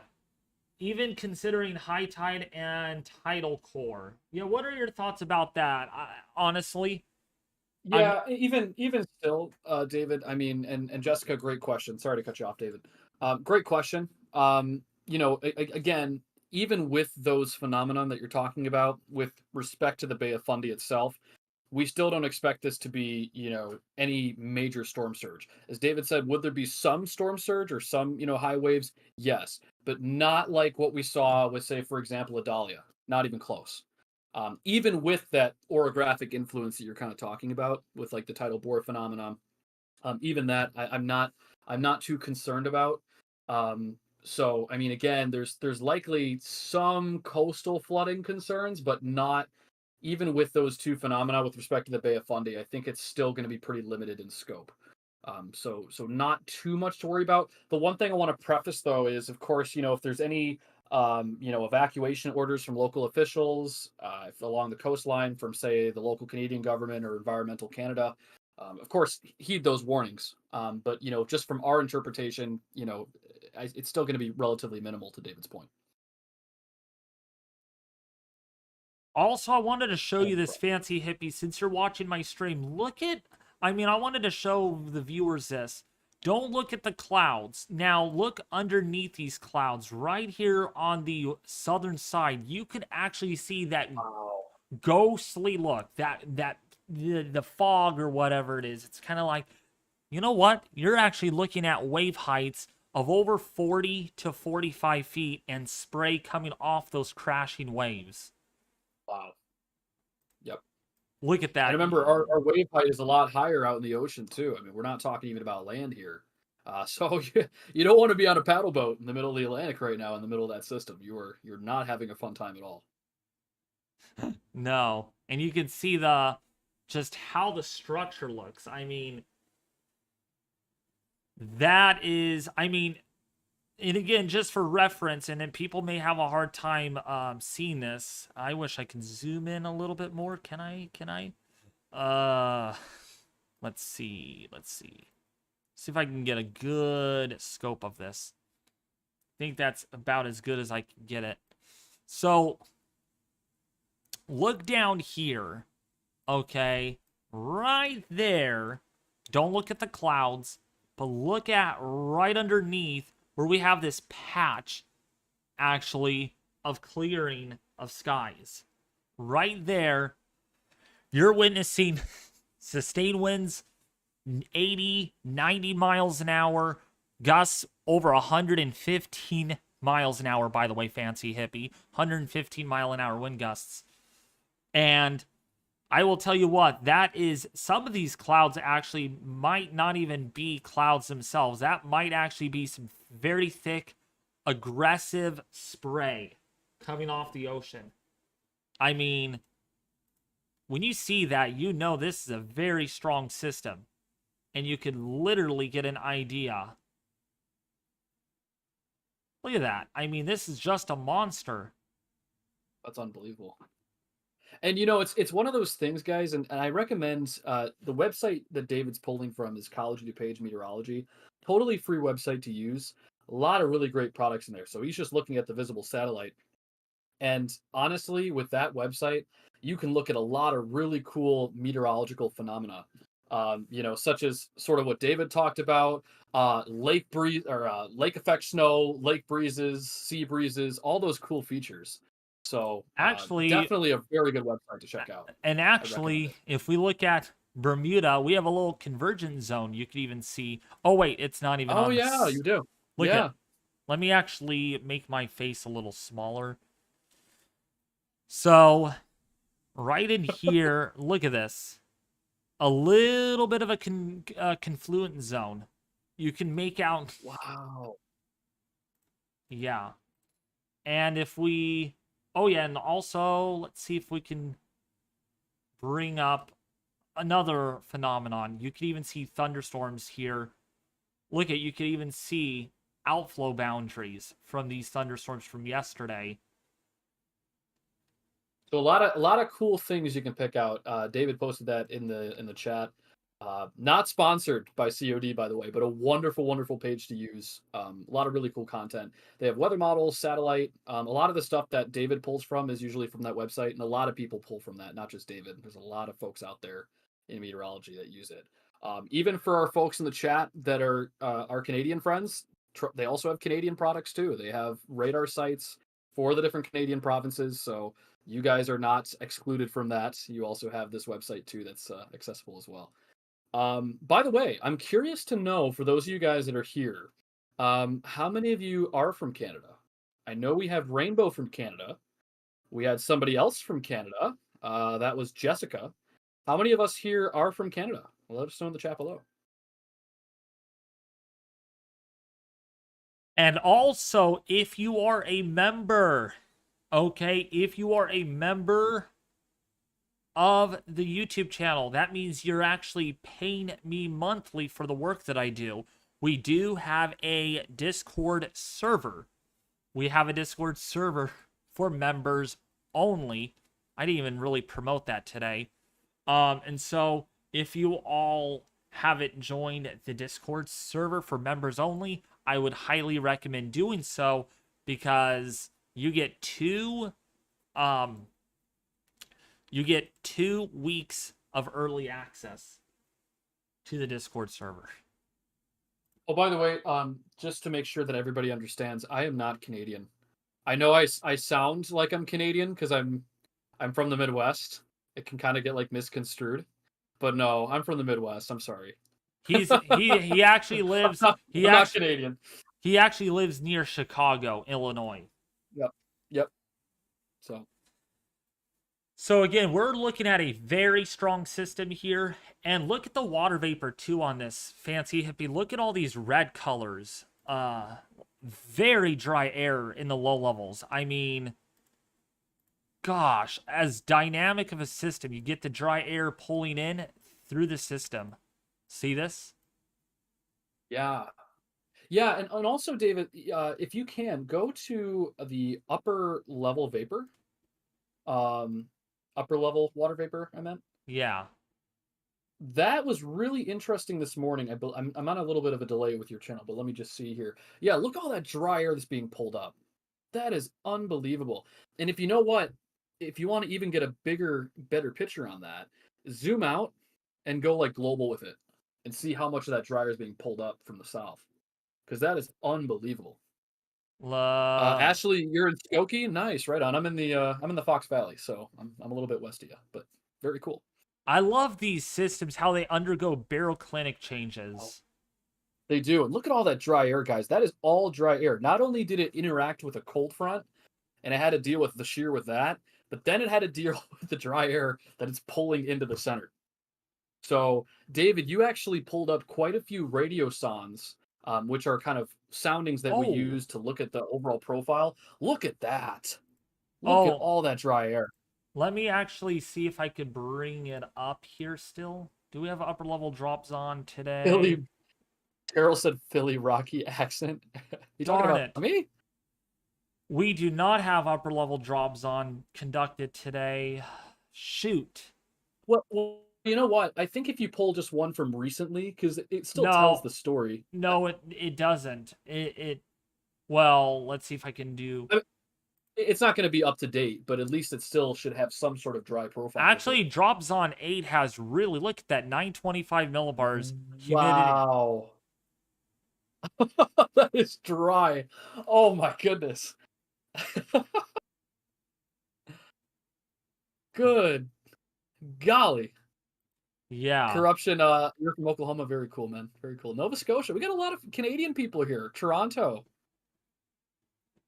Even considering high tide and tidal core. Yeah, what are your thoughts about that? Honestly, I'm Yeah, even still, David. I mean, and Jessica, great question. Sorry to cut you off, David. Great question. Again, even with those phenomenon that you're talking about, with respect to the Bay of Fundy itself, we still don't expect this to be, any major storm surge. As David said, would there be some storm surge or some, high waves? Yes, but not like what we saw with, say, for example, Adalia. Not even close. Even with that orographic influence that you're kind of talking about, with like the tidal bore phenomenon, even that I'm not too concerned about. So I mean, again, there's likely some coastal flooding concerns, but not even with those two phenomena with respect to the Bay of Fundy. I think it's still going to be pretty limited in scope. So not too much to worry about. The one thing I want to preface though is, of course, if there's any evacuation orders from local officials along the coastline from, say, the local Canadian government or Environmental Canada. Of course, heed those warnings. But just from our interpretation, it's still going to be relatively minimal. To David's point. Also, I wanted to show Oh, you this fancy hippie since you're watching my stream. I wanted to show the viewers this. Don't look at the clouds. Now, look underneath these clouds right here on the southern side. You could actually see that wow. ghostly look, the fog or whatever it is. It's kind of like, you know what? You're actually looking at wave heights of over 40 to 45 feet and spray coming off those crashing waves. Wow. Yep. Look at And that. remember, our wave height is a lot higher out in the ocean too. I mean, we're not talking even about land here. So you don't want to be on a paddle boat in the middle of the Atlantic right now in the middle of that system. You're not having a fun time at all. No. And you can see the just how the structure looks. That is, and again, just for reference, and then people may have a hard time seeing this. I wish I could zoom in a little bit more. Can I? Let's see. See if I can get a good scope of this. I think that's about as good as I can get it. So, look down here. Okay, right there. Don't look at the clouds, but look at right underneath where we have this patch, actually, of clearing of skies. Right there, you're witnessing sustained winds 80, 90 miles an hour, gusts over 115 miles an hour, by the way, fancy hippie. 115 mile an hour wind gusts. And I will tell you what, that is, some of these clouds actually might not even be clouds themselves. That might actually be some very thick, aggressive spray coming off the ocean. I mean, when you see that, you know this is a very strong system. And you could literally get an idea. Look at that. I mean, this is just a monster. That's unbelievable. And it's one of those things, guys, and I recommend the website that David's pulling from is College of DuPage Meteorology. Totally free website to use. A lot of really great products in there. So he's just looking at the visible satellite. And honestly, with that website, you can look at a lot of really cool meteorological phenomena. Such as sort of what David talked about, lake breeze or lake effect snow, lake breezes, sea breezes, all those cool features. So Actually, definitely a very good website to check out. and I recommend actually, it. if we look at Bermuda, we have a little convergence zone. You could even see. Oh wait, it's not even Oh on yeah, this. you do. Look at. Yeah. Let me actually make my face a little smaller. So, right in here, look at this. A little bit of a confluent zone. You can make out. Wow. Yeah. And if we... Oh, yeah, and also, let's see if we can bring up another phenomenon. You could even see thunderstorms here. Look at, you could even see outflow boundaries from these thunderstorms from yesterday. So a lot of cool things you can pick out. David posted that in the chat. Not sponsored by COD, by the way, but a wonderful, wonderful page to use. A lot of really cool content. They have weather models, satellite. A lot of the stuff that David pulls from is usually from that website, and a lot of people pull from that, not just David. There's a lot of folks out there in meteorology that use it. Even for our folks in the chat that are our Canadian friends, they also have Canadian products too. They have radar sites for the different Canadian provinces, so you guys are not excluded from that. You also have this website too that's accessible as well. By the way, I'm curious to know for those of you guys that are here, how many of you are from Canada? I know we have Rainbow from Canada. We had somebody else from Canada. That was Jessica. How many of us here are from Canada? Well, let us know in the chat below. And also, if you are a member, okay, if you are a member of the YouTube channel, that means you're actually paying me monthly for the work that I do. We do have a Discord server. We have a Discord server for members only. I didn't even really promote that today. And so if you all haven't joined the Discord server for members only, I would highly recommend doing so because you get 2 weeks of early access to the Discord server. Oh, by the way, just to make sure that everybody understands, I am not Canadian. I know I sound like I'm Canadian because I'm from the Midwest. It can kind of get like misconstrued, but no, I'm from the Midwest. I'm sorry. He actually lives I'm not Canadian. He actually lives near Chicago, Illinois. Yep. So again, we're looking at a very strong system here. And look at the water vapor too on this fancy hippie. Look at all these red colors. Very dry air in the low levels. I mean, gosh, as dynamic of a system, you get the dry air pulling in through the system. See this? Yeah, and also, David, if you can go to the upper level vapor, upper level water vapor, I meant. Yeah. That was really interesting this morning. I'm on a little bit of a delay with your channel, but let me just see here. Yeah, look at all that dry air that's being pulled up. That is unbelievable. And if you know what, if you want to even get a better picture on that, zoom out and go like global with it and see how much of that dry air is being pulled up from the south. Because that is unbelievable. Ashley, you're in Skokie? Nice, right on. I'm in the Fox Valley, so I'm a little bit west of you, but very cool. I love these systems, how they undergo baroclinic changes. They do. And look at all that dry air, guys. That is all dry air. Not only did it interact with a cold front, and it had to deal with the shear with that, but then it had to deal with the dry air that it's pulling into the center. So, David, you actually pulled up quite a few radiosondes, which are kind of soundings that we use to look at the overall profile. Look at that. Look at all that dry air. Let me actually see if I could bring it up here still. Do we have upper level drops on today? Terrell said Philly Rocky accent. You talking about me? We do not have upper level drops on conducted today. Shoot. Well, you know what? I think if you pull just one from recently, because it still tells the story. No, it doesn't. Well, let's see if I can do. It's not going to be up to date, but at least it still should have some sort of dry profile. Actually, Drop Zone 8 has really, look at that, 925 millibars humidity. Wow. That is dry. Oh my goodness. Good golly. Yeah. Corruption, you're from Oklahoma. Very cool, man. Very cool. Nova Scotia. We got a lot of Canadian people here. Toronto.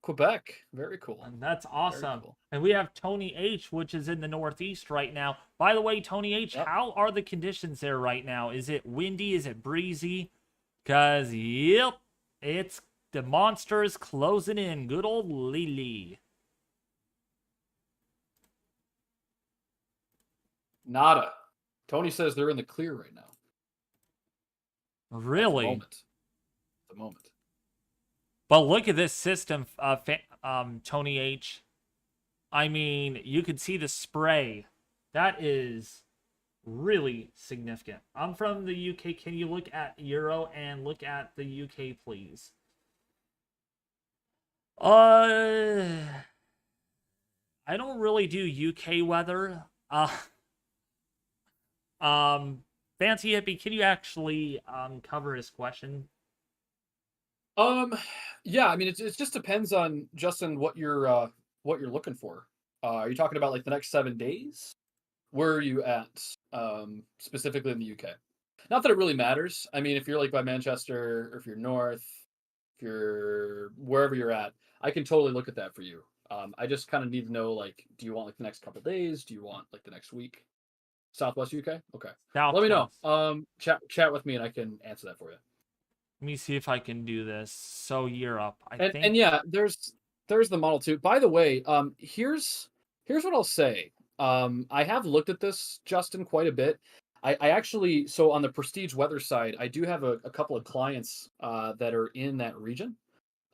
Quebec. Very cool. And that's awesome. Cool. And we have Tony H, which is in the Northeast right now. By the way, Tony H, how are the conditions there right now? Is it windy? Is it breezy? Because, yep, it's the monster is closing in. Good old Lily. Nada. Tony says they're in the clear right now. Really? At the moment. But look at this system, Tony H. I mean, you could see the spray. That is really significant. I'm from the UK. Can you look at Euro and look at the UK, please? I don't really do UK weather. Fancy Hippie, can you actually cover his question? Yeah, I mean, it just depends on, Justin, what you're looking for. Are you talking about like the next 7 days? Where are you at, specifically in the UK? Not that it really matters. I mean, if you're like by Manchester, or if you're north, if you're wherever you're at, I can totally look at that for you. I just kind of need to know, like, do you want like the next couple days? Do you want like the next week? Southwest UK? Okay. Let me know. Southwest. Chat with me and I can answer that for you. Let me see if I can do this. So Europe, I And think. yeah, there's the Model 2. By the way, here's what I'll say. I have looked at this, Justin, quite a bit. I actually, so on the Prestige weather side, I do have a couple of clients that are in that region.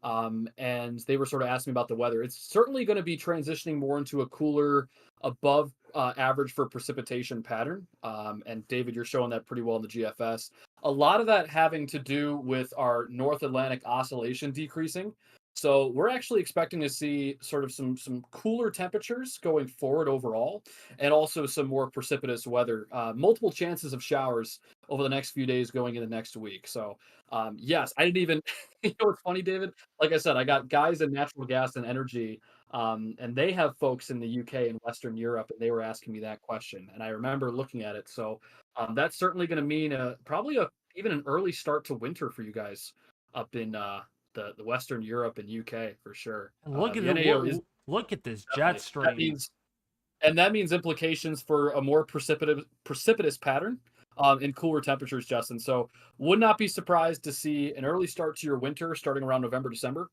And they were sort of asking me about the weather. It's certainly going to be transitioning more into a cooler, above average for precipitation pattern. And David, you're showing that pretty well in the GFS. A lot of that having to do with our North Atlantic oscillation decreasing. So we're actually expecting to see sort of some cooler temperatures going forward overall, and also some more precipitous weather. Multiple chances of showers over the next few days going into next week. So yes, I didn't even. You know what's funny, David? Like I said, I got guys in natural gas and energy, and they have folks in the UK and Western Europe, and they were asking me that question, and I remember looking at it. So that's certainly going to mean probably even an early start to winter for you guys up in the Western Europe and UK for sure. And look at The the NAO is look at this jet definitely that stream. means, and that means implications for a more precipitous pattern in cooler temperatures, Justin. So would not be surprised to see an early start to your winter starting around November, December,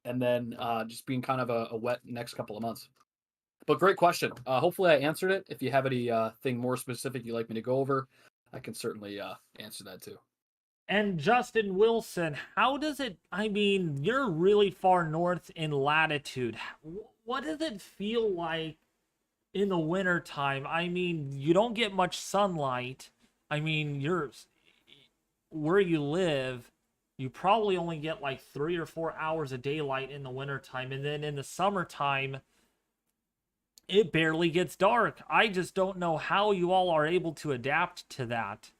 and then just being kind of a wet next couple of months. But great question. Hopefully I answered it. If you have any thing more specific you'd like me to go over, I can certainly answer that too. And Justin Wilson, how does it, I mean, you're really far north in latitude. What does it feel like in the winter time? I mean, you don't get much sunlight. I mean, you're where you live, you probably only get like 3 or 4 hours of daylight in the wintertime. And then in the summertime, it barely gets dark. I just don't know how you all are able to adapt to that.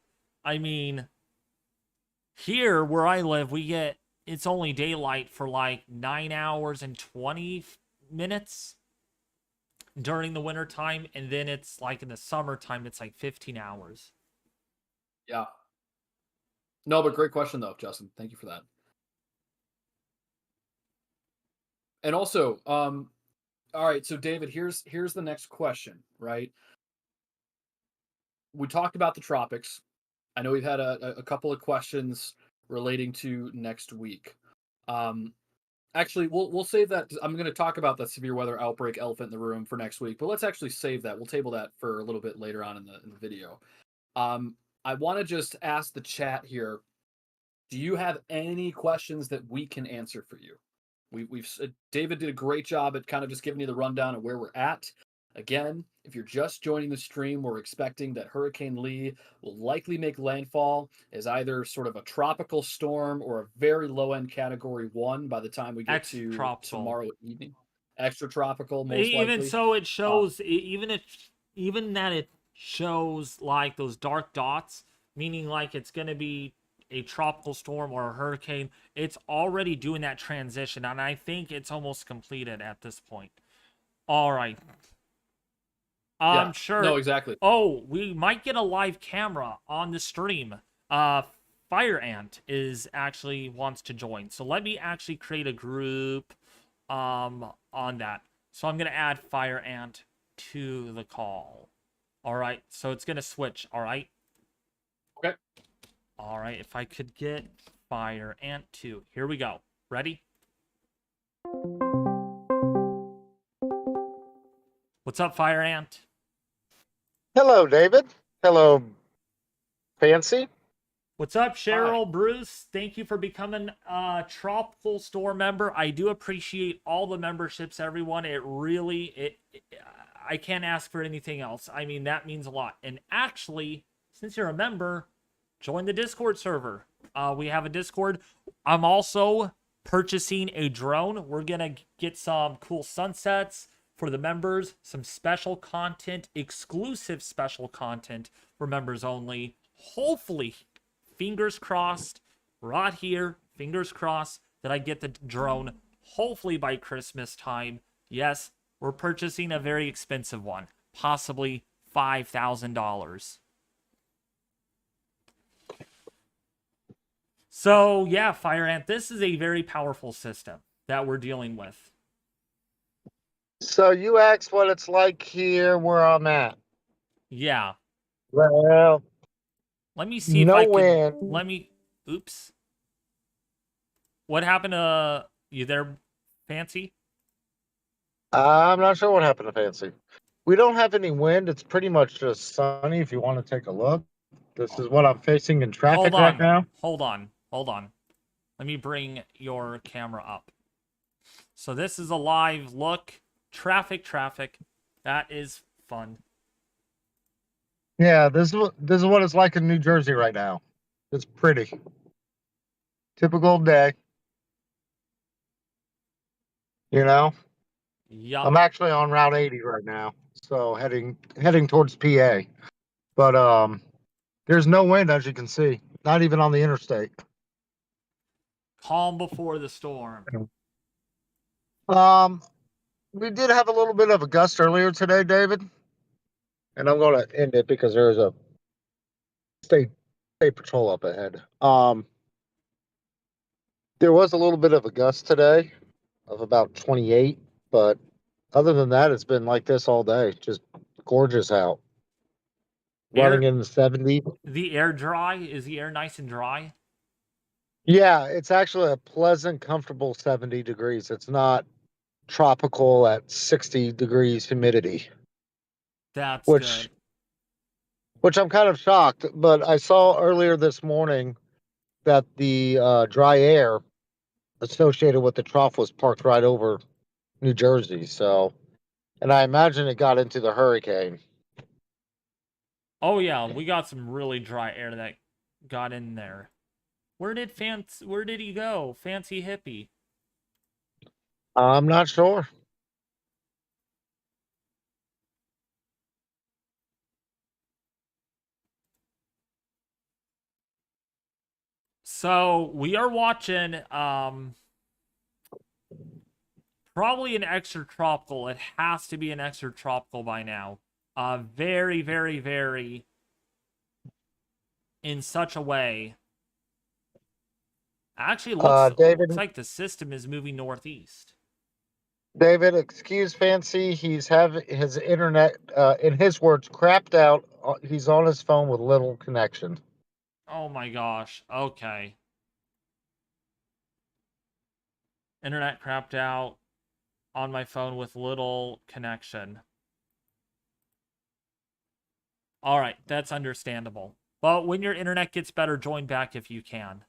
I mean, here where I live, it's only daylight for like 9 hours and 20 minutes during the winter time, and then it's like in the summertime it's like 15 hours. Yeah. No, but great question though, Justin. Thank you for that. And also, all right, so David, here's the next question, right? We talked about the tropics. I know we've had a couple of questions relating to next week. Um, Actually, we'll save that. I'm going to talk about the severe weather outbreak elephant in the room for next week, but let's actually save that. We'll table that for a little bit later on in the video. I want to just ask the chat here. Do you have any questions that we can answer for you? David did a great job at kind of just giving you the rundown of where we're at. Again, if you're just joining the stream, we're expecting that Hurricane Lee will likely make landfall as either sort of a tropical storm or a very low end category 1 by the time we get to tomorrow evening. Extra tropical, most Even likely. so, it shows even that it shows like those dark dots, meaning like it's going to be a tropical storm or a hurricane. It's already doing that transition, and I think it's almost completed at this point. All right. I'm sure. No, exactly. Oh, we might get a live camera on the stream. Fire Ant wants to join. So let me actually create a group on that. So I'm going to add Fire Ant to the call. All right. So it's going to switch. All right. Okay. All right. If I could get Fire Ant 2. Here we go. Ready? What's up, Fire Ant? Hello, David. Hello, Fancy. What's up, Hi. Cheryl, Bruce? Thank you for becoming a Tropical Store member. I do appreciate all the memberships, everyone. It really, I can't ask for anything else. I mean, that means a lot. And actually, since you're a member, join the Discord server. We have a Discord. I'm also purchasing a drone. We're going to get some cool sunsets for the members, some special content, exclusive special content for members only. Hopefully, fingers crossed, right here, fingers crossed that I get the drone hopefully by Christmas time. Yes, we're purchasing a very expensive one, possibly $5,000. So, yeah, Fire Ant, this is a very powerful system that we're dealing with. So you asked what it's like here where I'm at. Yeah. Well, Let me see if no I can. wind. Oops. What happened to you there, Fancy? I'm not sure what happened to Fancy. We don't have any wind. It's pretty much just sunny if you want to take a look. This is what I'm facing in Hold traffic right on. now. Hold on. Hold on. Let me bring your camera up. So this is a live look. Traffic. That is fun. Yeah, this is what it's like in New Jersey right now. It's pretty. Typical day. You know? Yup. I'm actually on Route 80 right now. So heading towards PA. But there's no wind, as you can see, not even on the interstate. Calm before the storm. Um, we did have a little bit of a gust earlier today, David, and I'm going to end it because there's a state patrol up ahead. There was a little bit of a gust today of about 28, but other than that, it's been like this all day. Just gorgeous out. Running in the 70s. The air dry? Is the air nice and dry? Yeah, it's actually a pleasant, comfortable 70 degrees. It's not tropical at 60 degrees humidity, That's which good. which I'm kind of shocked. But I saw earlier this morning that the dry air associated with the trough was parked right over New Jersey. So, and I imagine it got into the hurricane. Oh yeah, we got some really dry air that got in there. Where did he go? Fancy hippie. I'm not sure. So we are watching probably an extratropical. It has to be an extratropical by now. Very in such a way. Actually, looks David, like the system is moving northeast. David, excuse Fancy. He's having his internet, in his words, crapped out. He's on his phone with little connection. Oh my gosh. Okay. Internet crapped out on my phone with little connection. All right, that's understandable. But when your internet gets better, join back if you can.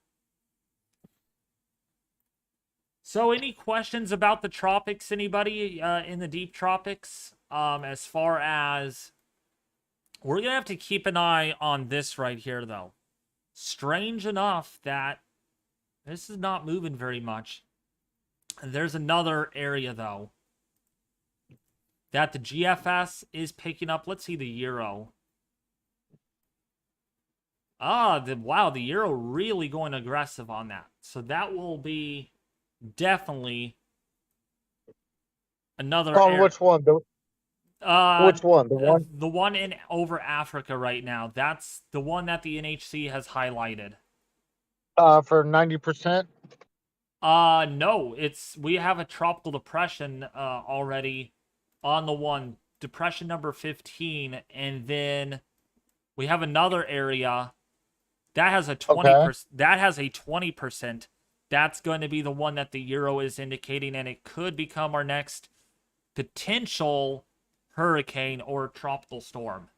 So, any questions about the tropics? Anybody in the deep tropics? As far as we're gonna have to keep an eye on this right here, though. Strange enough that this is not moving very much. And there's another area though that the GFS is picking up. Let's see the euro. Wow, the euro really going aggressive on that. So that will be definitely another On which one? Which one? The one the one in over Africa right now. That's the one that the NHC has highlighted. for 90%. No, we have a tropical depression already on the one, depression number 15, and then we have another area that has a 20%, Okay. that has a 20% That's going to be the one that the Euro is indicating, and it could become our next potential hurricane or tropical storm.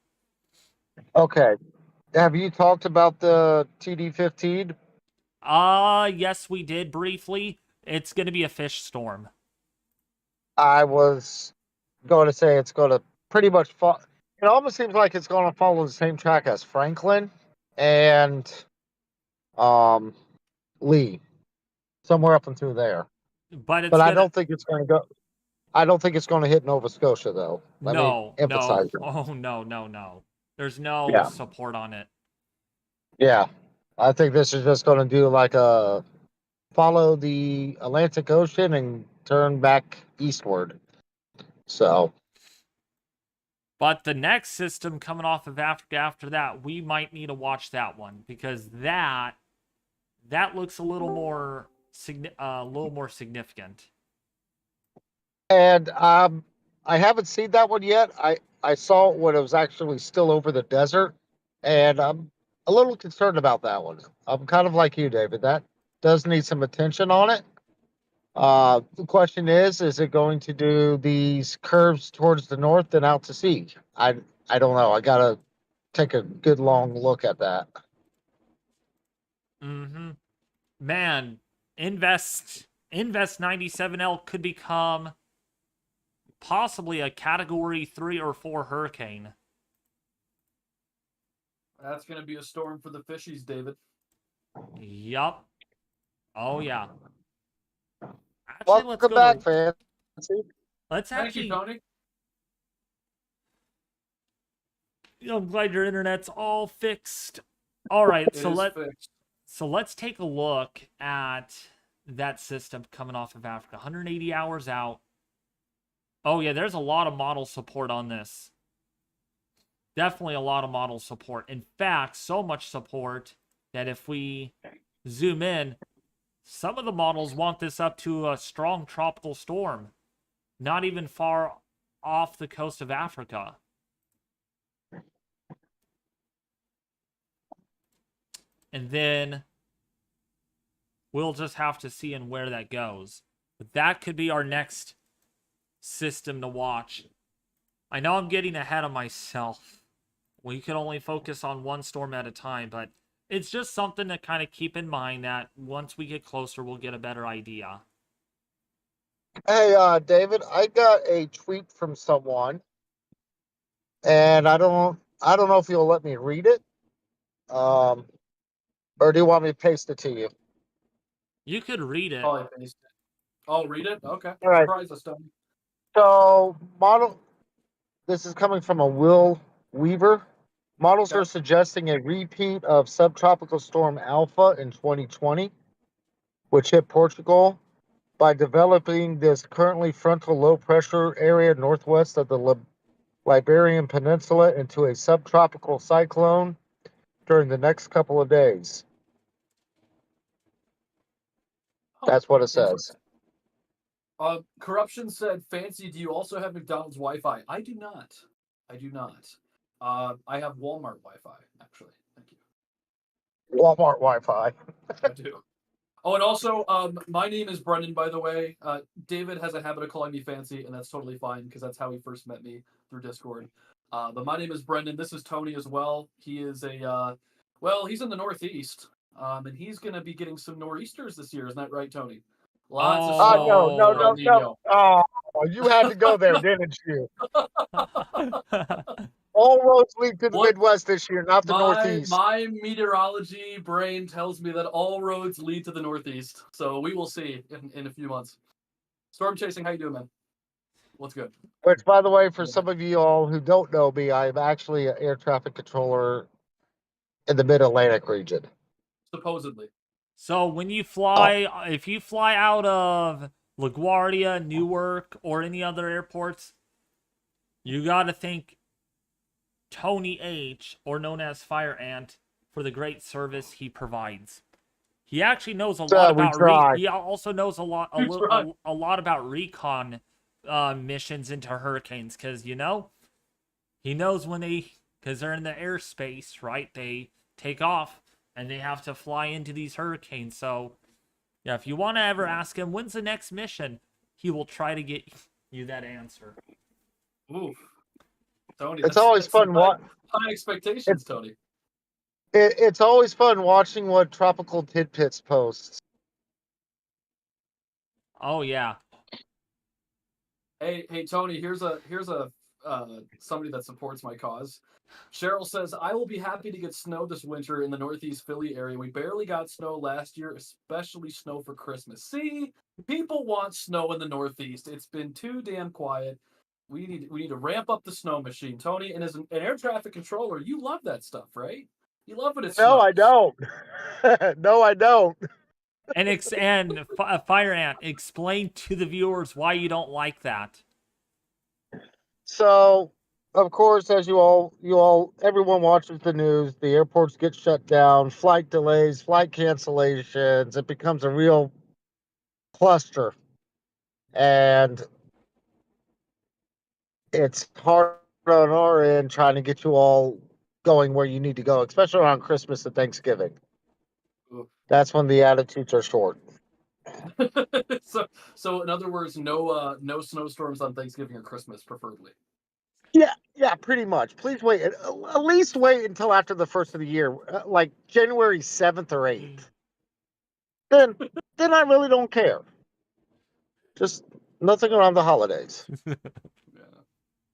Okay. Have you talked about the TD15? Yes, we did briefly. It's going to be a fish storm. I was going to say it's going to pretty much follow. It almost seems like it's going to follow the same track as Franklin and um, Lee, somewhere up and through there. But it's But I going to... don't think it's going to go. I don't think it's going to hit Nova Scotia, though. Let me No, emphasize no. that. Oh, no, no, no. There's no Yeah. support on it. Yeah. I think this is just going to do like a follow the Atlantic Ocean and turn back eastward. So, But the next system coming off of Africa after that, we might need to watch that one because that looks a little more significant. and I haven't seen that one yet. I saw it when it was actually still over the desert, and I'm a little concerned about that one. I'm kind of like you, David. That does need some attention on it. The question is it going to do these curves towards the north and out to sea? I don't know. I gotta take a good long look at that. Mm-hmm. Man, Invest 97L could become possibly a category 3 or 4 hurricane. That's going to be a storm for the fishies, David. Yup. Oh yeah. Actually, let's Welcome go back, to... Fancy. Let's Thank you, actually... Tony. I'm glad your internet's all fixed. All right, It is fixed. So let's take a look at that system coming off of Africa. 180 hours out. Oh yeah, there's a lot of model support on this. Definitely a lot of model support. In fact, so much support that if we zoom in, some of the models want this up to a strong tropical storm. Not even far off the coast of Africa. And then we'll just have to see in where that goes. But that could be our next system to watch. I know I'm getting ahead of myself. We can only focus on one storm at a time, but it's just something to kind of keep in mind that once we get closer, we'll get a better idea. Hey, David, I got a tweet from someone, and I don't know if you'll let me read it, or do you want me to paste it to you? You could read it. Probably paste it. Oh, read it? Okay. All right. Surprise us, Tony. So, this is coming from a Will Weaver. Models Okay. are suggesting a repeat of subtropical storm Alpha in 2020, which hit Portugal by developing this currently frontal low pressure area northwest of the Iberian Peninsula into a subtropical cyclone during the next couple of days. That's what it says. Corruption said, Fancy, do you also have McDonald's Wi-Fi? I do not. I do not. I have Walmart Wi-Fi, actually. Thank you. Walmart Wi-Fi. I do. Oh, and also, my name is Brendan, by the way. David has a habit of calling me Fancy, and that's totally fine, because that's how he first met me, through Discord. But my name is Brendan. This is Tony as well. He is he's in the Northeast, and he's going to be getting some nor'easters this year. Isn't that right, Tony? Lots of snow. No. Oh, you had to go there, didn't you? All roads lead to the Midwest this year, not the Northeast. My meteorology brain tells me that all roads lead to the Northeast. So we will see in a few months. Storm Chasing, how you doing, man? What's good? Which, by the way, for some of you all who don't know me, I'm actually an air traffic controller in the Mid-Atlantic region. Supposedly. So when you fly, if you fly out of LaGuardia, Newark, or any other airports, you got to thank Tony H, or known as Fire Ant, for the great service he provides. He actually knows a lot about he also knows a lot about recon missions into hurricanes, because he knows when because they're in the airspace, right? They take off and they have to fly into these hurricanes. So Yeah, if you want to ever ask him when's the next mission, he will try to get you that answer. Ooh, Tony, It's always that's some fun. high expectations, It's Tony. it's always fun watching what Tropical Tidpits posts. Oh yeah. Hey, Tony. Here's a somebody that supports my cause. Cheryl says, I will be happy to get snow this winter in the Northeast Philly area. We barely got snow last year, especially snow for Christmas. See, people want snow in the Northeast. It's been too damn quiet. We need to ramp up the snow machine. Tony, and as an air traffic controller, you love that stuff, right? You love when it No, snows. I don't. No, I don't. And Fire Ant, explain to the viewers why you don't like that. So, of course, as everyone watches the news, the airports get shut down, flight delays, flight cancellations. It becomes a real cluster. And it's hard on our end trying to get you all going where you need to go, especially around Christmas and Thanksgiving. Oof. That's when the attitudes are short. So in other words, no snowstorms on Thanksgiving or Christmas, preferably. Yeah, pretty much. Please wait. At least wait until after the first of the year, like January 7th or 8th. Then, then I really don't care. Just nothing around the holidays. Yeah.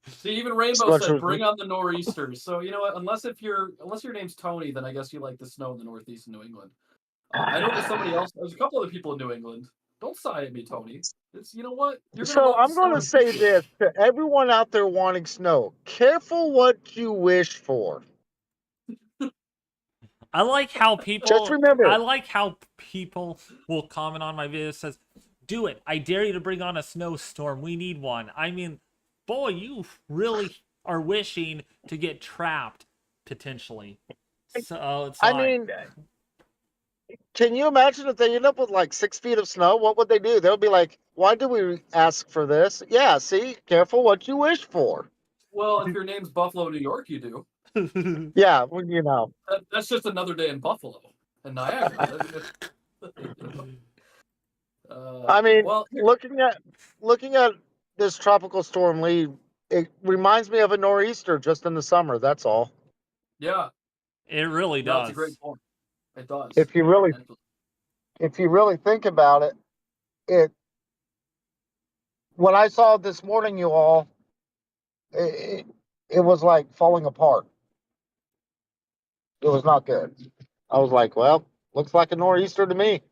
See, even Rainbow Much said, as- "Bring on the nor'easters." So you know what? Unless your name's Tony, then I guess you like the snow in the Northeast and New England. I know there's somebody else. There's a couple other people in New England. Don't side at me, Tony. It's you know what? You're gonna So love the I'm going snow. to say this to everyone out there wanting snow: careful what you wish for. I like how Just remember, people will comment on my video says, "Do it. I dare you to bring on a snowstorm. We need one." I mean, boy, you really are wishing to get trapped potentially. So it's I like, mean, can you imagine if they end up with like 6 feet of snow? What would they do? They'll be like, "Why did we ask for this?" Yeah, see, careful what you wish for. Well, if your name's Buffalo, New York, you do. Yeah, well. That's just another day in Buffalo and Niagara. I mean, Well, looking at this tropical storm Lee, it reminds me of a nor'easter just in the summer. That's all. yeah, it really no, it's a great does. point. It does. If you really, if you really think about it, it. When I saw it this morning, you all, it was like falling apart. It was not good. I was like, well, looks like a nor'easter to me.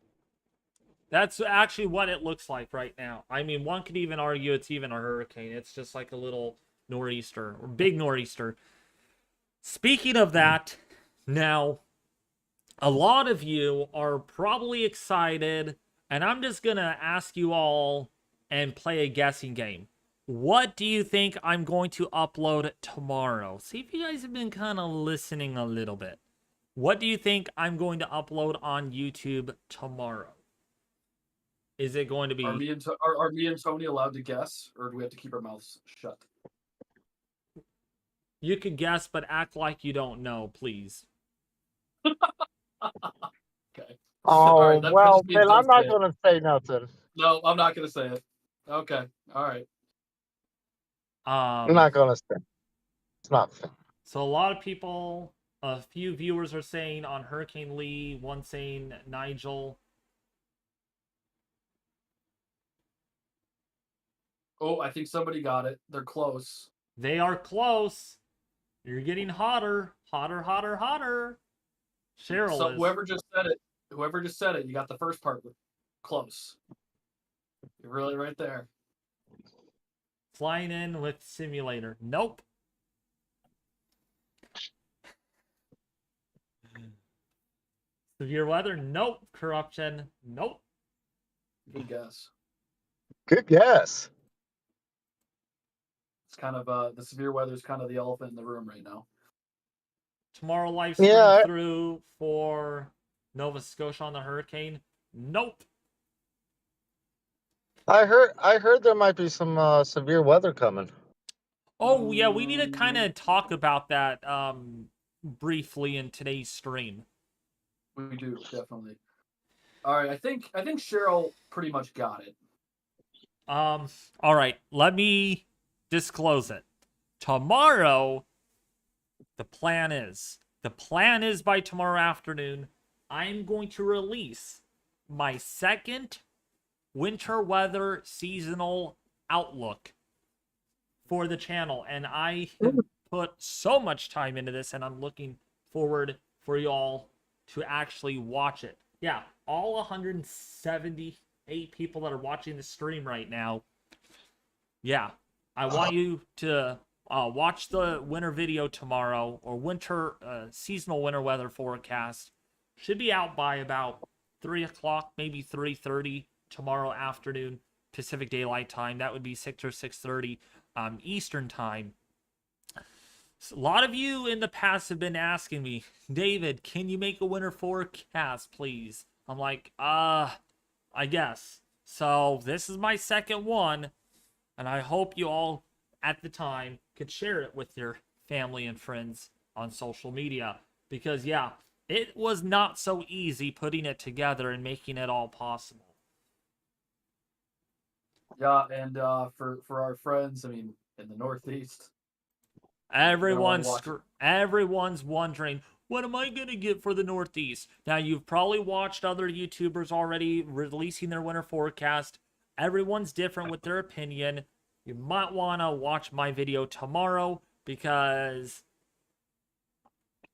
That's actually what it looks like right now. I mean, one could even argue it's even a hurricane. It's just like a little nor'easter or big nor'easter. Speaking of that, now a lot of you are probably excited, and I'm just gonna ask you all and play a guessing game. What do you think I'm going to upload tomorrow? See if you guys have been kind of listening a little bit. What do you think I'm going to upload on YouTube tomorrow? Is it going to are be... me and Tony allowed to guess, or do we have to keep our mouths shut? You could guess, but act like you don't know, please. Okay. All Oh right. That well, just means then I'm don't say not it. going to say nothing. No, I'm not going to say it. Okay. All right. I'm not going to say. It's not fair. So a lot of people, a few viewers are saying on Hurricane Lee, one saying Nigel. Oh, I think somebody got it. They're close. They are close. You're getting hotter, hotter, hotter, hotter. Cheryl So is. whoever just said it, you got the first part close. You're really right there. Flying in with simulator. Nope. Severe weather. Nope. Corruption. Nope. Good guess. Good guess. It's kind of the severe weather is kind of the elephant in the room right now. Tomorrow live stream Yeah. through for Nova Scotia on the hurricane. Nope. I heard there might be some severe weather coming. Oh yeah, we need to kind of talk about that briefly in today's stream. We do definitely. All right, I think Cheryl pretty much got it. All right, let me disclose it. Tomorrow, the plan is by tomorrow afternoon, I'm going to release my second winter weather seasonal outlook for the channel, and I have put so much time into this, and I'm looking forward for y'all to actually watch it. Yeah, all 178 people that are watching the stream right now, yeah, I want you to watch the winter video tomorrow, or winter seasonal winter weather forecast. Should be out by about 3 o'clock, maybe 3:30 tomorrow afternoon Pacific Daylight Time. That would be 6 or 6:30 Eastern Time. So a lot of you in the past have been asking me, David, can you make a winter forecast, please? I'm like, I guess. So this is my second one, and I hope you all at the time could share it with your family and friends on social media, because yeah, it was not so easy putting it together and making it all possible. Yeah, and for our friends, I mean, in the Northeast, Everyone's wondering, what am I gonna get for the Northeast? Now, you've probably watched other YouTubers already releasing their winter forecast. Everyone's different with their opinion. You might want to watch my video tomorrow, because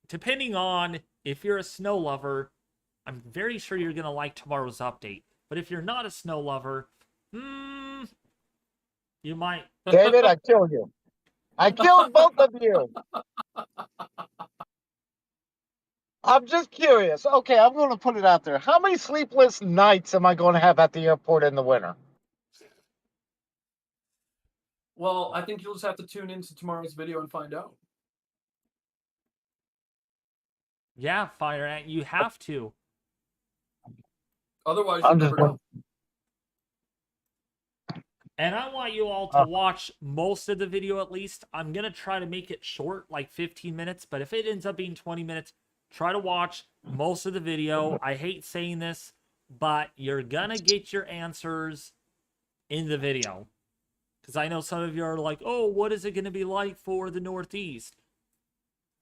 depending on if you're a snow lover, I'm very sure you're gonna like tomorrow's update. But if you're not a snow lover, you might. David, I killed you. I killed both of you. I'm just curious. Okay, I'm going to put it out there. How many sleepless nights am I going to have at the airport in the winter? Well, I think you'll just have to tune into tomorrow's video and find out. Yeah, Fire Ant, you have to. Otherwise, you'll never know. And I want you all to watch most of the video at least. I'm going to try to make it short, like 15 minutes. But if it ends up being 20 minutes, try to watch most of the video. I hate saying this, but you're going to get your answers in the video. Because I know some of you are like, oh, what is it going to be like for the Northeast?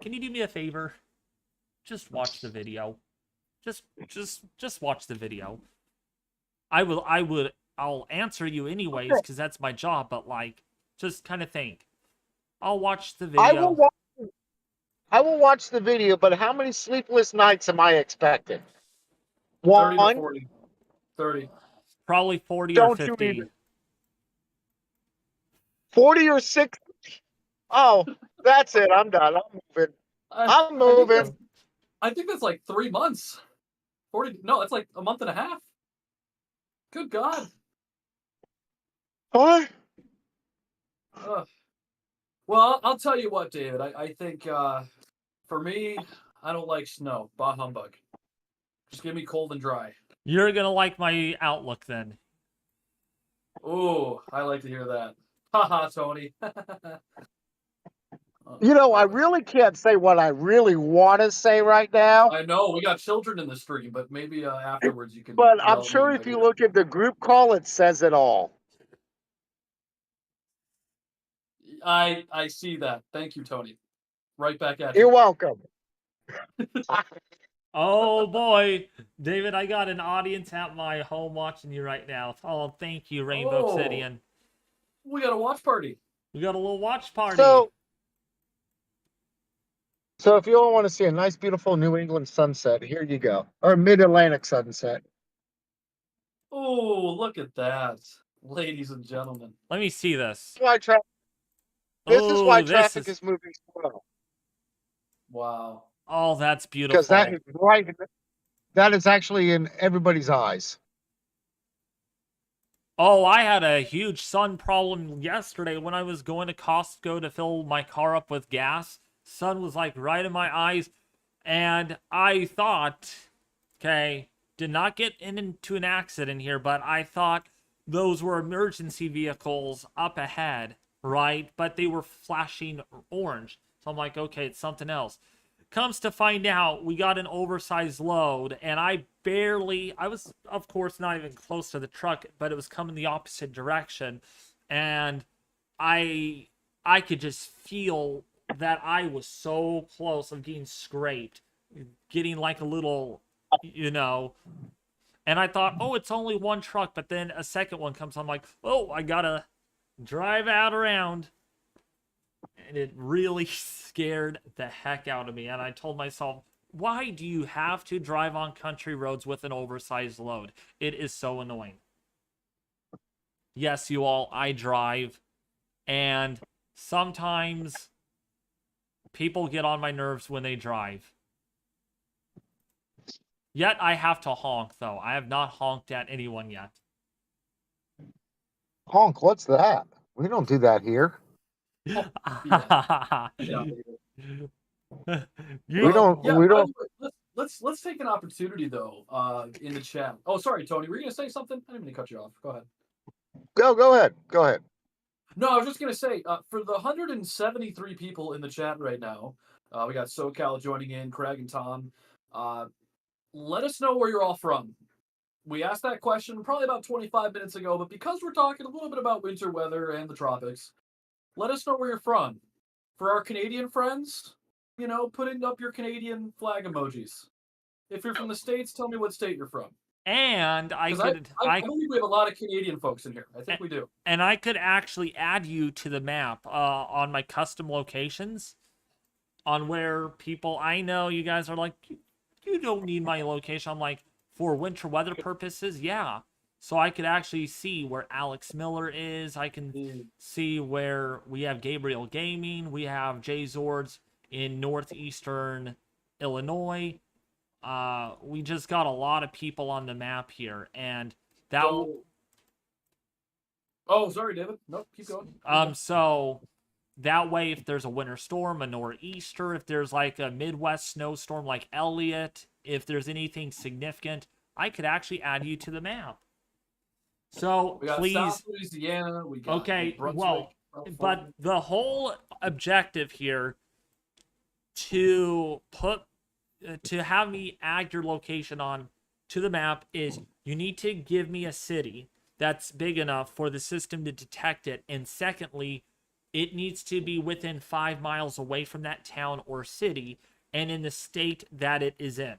Can you do me a favor? Just watch the video. Just watch the video. I'll answer you anyways, because that's my job, but like, just kind of think. I'll watch the video. I will watch the video, but how many sleepless nights am I expecting? 30 to One? 40. 30. Probably 40 Don't or 50. you even... 40 or 60? Oh, that's it. I'm done. I'm moving. I'm moving. I think that's like 3 months. 40. No, it's like a month and a half. Good God. What? Well, I'll tell you what, David. I think for me, I don't like snow. Bah humbug. Just give me cold and dry. You're gonna like my outlook then. Oh, I like to hear that. Haha, Tony. You know, I really can't say what I really want to say right now. I know we got children in the stream, but maybe afterwards you can. But I'm sure if you look at the group call, it says it all. I see that. Thank you, Tony. Right back at you. You're welcome. Oh boy, David, I got an audience at my home watching you right now. Oh, thank you, Rainbow Obsidian. We got a watch party. We got a little watch party. So if you all want to see a nice, beautiful New England sunset, here you go. Or Mid-Atlantic sunset. Oh, look at that, ladies and gentlemen. Let me see this. This is why traffic is moving slow. Wow. Oh, that's beautiful. Because that is right. That is actually in everybody's eyes. Oh, I had a huge sun problem yesterday when I was going to Costco to fill my car up with gas. Sun was like right in my eyes, and I thought, okay, did not get into an accident here, but I thought those were emergency vehicles up ahead, right? But they were flashing orange. So I'm like, okay, it's something else. comes to find out, we got an oversized load, and I was, of course, not even close to the truck, but it was coming the opposite direction, and I could just feel that I was so close of getting scraped, getting like a little, you know, and I thought, oh, it's only one truck, but then a second one comes. I'm like, oh, I gotta drive out around. And it really scared the heck out of me. And I told myself, why do you have to drive on country roads with an oversized load? It is so annoying. Yes, you all, I drive. And sometimes people get on my nerves when they drive. Yet I have to honk, though. I have not honked at anyone yet. Honk, what's that? We don't do that here. Yeah. We don't. Yeah, We by don't. the way, let's take an opportunity though, in the chat. Oh, sorry, Tony, were you gonna say something? I didn't mean to cut you off. Go ahead. Go ahead. Go ahead. No, I was just gonna say, for the 173 people in the chat right now, we got SoCal joining in, Craig and Tom. Let us know where you're all from. We asked that question probably about 25 minutes ago, but because we're talking a little bit about winter weather and the tropics, let us know where you're from. For our Canadian friends, you know, putting up your Canadian flag emojis. If you're from the States, tell me what state you're from. And I Because could, I believe we have a lot of Canadian folks in here. I think we do. and I could actually add you to the map on my custom locations, on where people I know. You guys are like, you don't need my location. I'm like, for winter weather purposes, yeah. So I could actually see where Alex Miller is. I can see where we have Gabriel Gaming. We have Jay Zords in northeastern Illinois. We just got a lot of people on the map here, and that. Oh, sorry, David. Nope, keep going. So that way, if there's a winter storm, a nor'easter, if there's like a Midwest snowstorm like Elliott, if there's anything significant, I could actually add you to the map. So we got please, South Louisiana. We got okay, Brunswick, well, but the whole objective here to have me add your location on to the map is you need to give me a city that's big enough for the system to detect it, and secondly, it needs to be within 5 miles away from that town or city and in the state that it is in.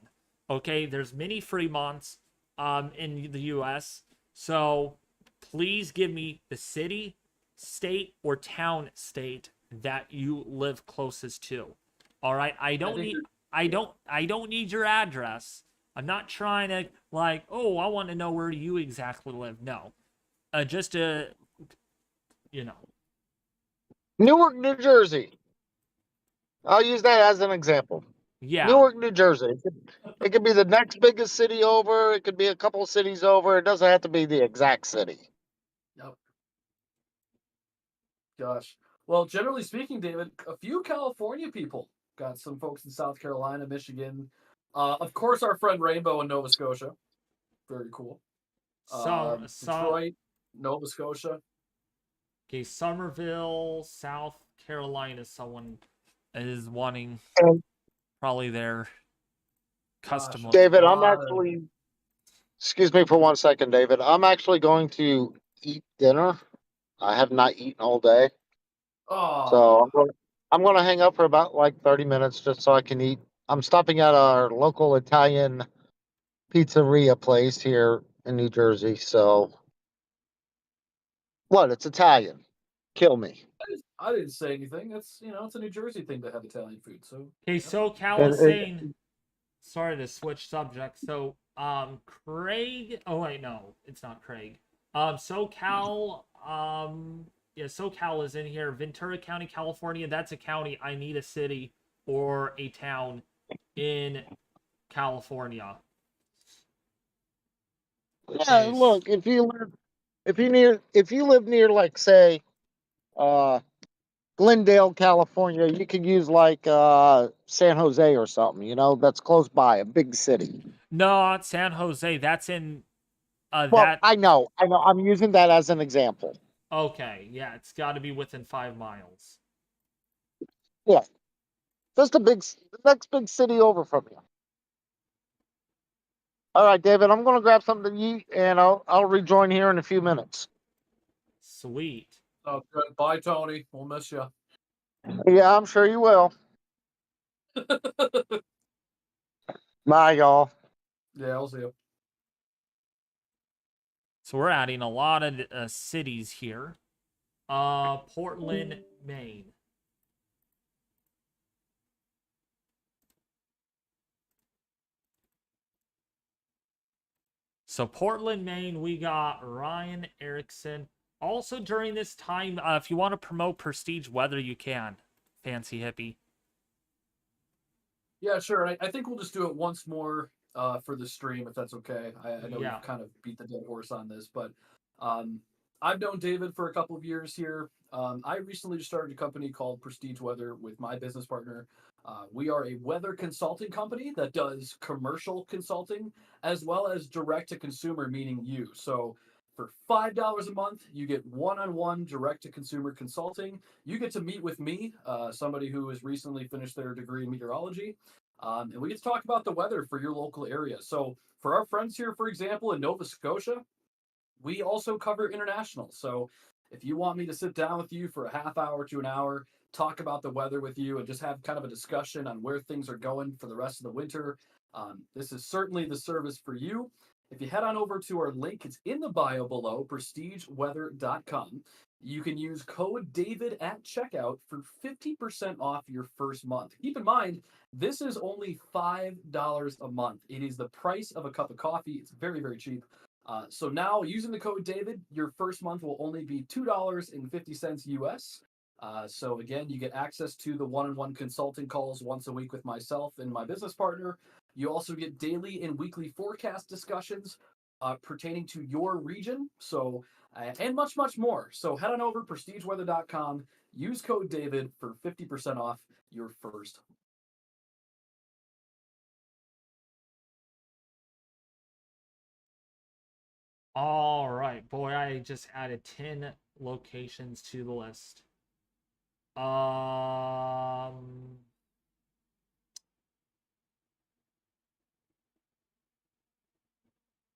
Okay, there's many Fremonts in the US, so please give me the city, state, or town state that you live closest to. All right, I don't need your address. I'm not trying to like, oh, I want to know where you exactly live. No, just to, you know. Newark, New Jersey. I'll use that as an example. Yeah. Newark, New Jersey. It could be the next biggest city over. It could be a couple cities over. It doesn't have to be the exact city. Yep. Gosh. Well, generally speaking, David, a few California people. Got some folks in South Carolina, Michigan. Of course, our friend Rainbow in Nova Scotia. Very cool. Detroit, Nova Scotia. Okay, Somerville, South Carolina. Someone is wanting probably their custom. David, I'm actually. Excuse me for 1 second, David. I'm actually going to eat dinner. I have not eaten all day. Oh. So I'm going to hang up for about like 30 minutes just so I can eat. I'm stopping at our local Italian pizzeria place here in New Jersey. So what? It's Italian. Kill me. I didn't say anything. It's it's a New Jersey thing to have Italian food. So okay, SoCal is saying. Sorry to switch subjects. So Craig. Oh wait, no, it's not Craig. SoCal. Yeah, SoCal is in here. Ventura County, California. That's a county. I need a city or a town in California. Yeah, look, if you live near like say Glendale, California, you could use like San Jose or something, that's close by, a big city. No, not San Jose. That's in well, I know. I'm using that as an example. Okay, yeah, it's got to be within 5 miles. Yeah. Just the next big city over from you. All right, David, I'm going to grab something to eat, and I'll rejoin here in a few minutes. Sweet. Oh, good. Bye, Tony. We'll miss you. Yeah, I'm sure you will. Bye, y'all. Yeah, I'll see you. So we're adding a lot of cities here. Portland, Maine. So Portland, Maine, we got Ryan Erickson. Also during this time, if you want to promote Prestige Weather, you can. Fancy hippie. Yeah, sure. I think we'll just do it once more for the stream, if that's okay. I know Yeah. we've kind of beat the dead horse on this, but I've known David for a couple of years here. I recently just started a company called Prestige Weather with my business partner. We are a weather consulting company that does commercial consulting as well as direct to consumer, meaning you. So for $5 a month, you get one-on-one direct to consumer consulting. You get to meet with me, somebody who has recently finished their degree in meteorology. And we get to talk about the weather for your local area. So for our friends here, for example, in Nova Scotia, we also cover international. So if you want me to sit down with you for a half hour to an hour, talk about the weather with you, and just have kind of a discussion on where things are going for the rest of the winter, this is certainly the service for you. If you head on over to our link, it's in the bio below, prestigeweather.com. You can use code David at checkout for 50% off your first month. Keep in mind, this is only $5 a month. It is the price of a cup of coffee. It's very, very cheap. So now, using the code David, your first month will only be $2.50 US. So again, you get access to the one-on-one consulting calls once a week with myself and my business partner. You also get daily and weekly forecast discussions pertaining to your region. So and much, much more. So head on over prestigeweather.com. Use code David for 50% off your first. All right, boy, I just added 10 locations to the list.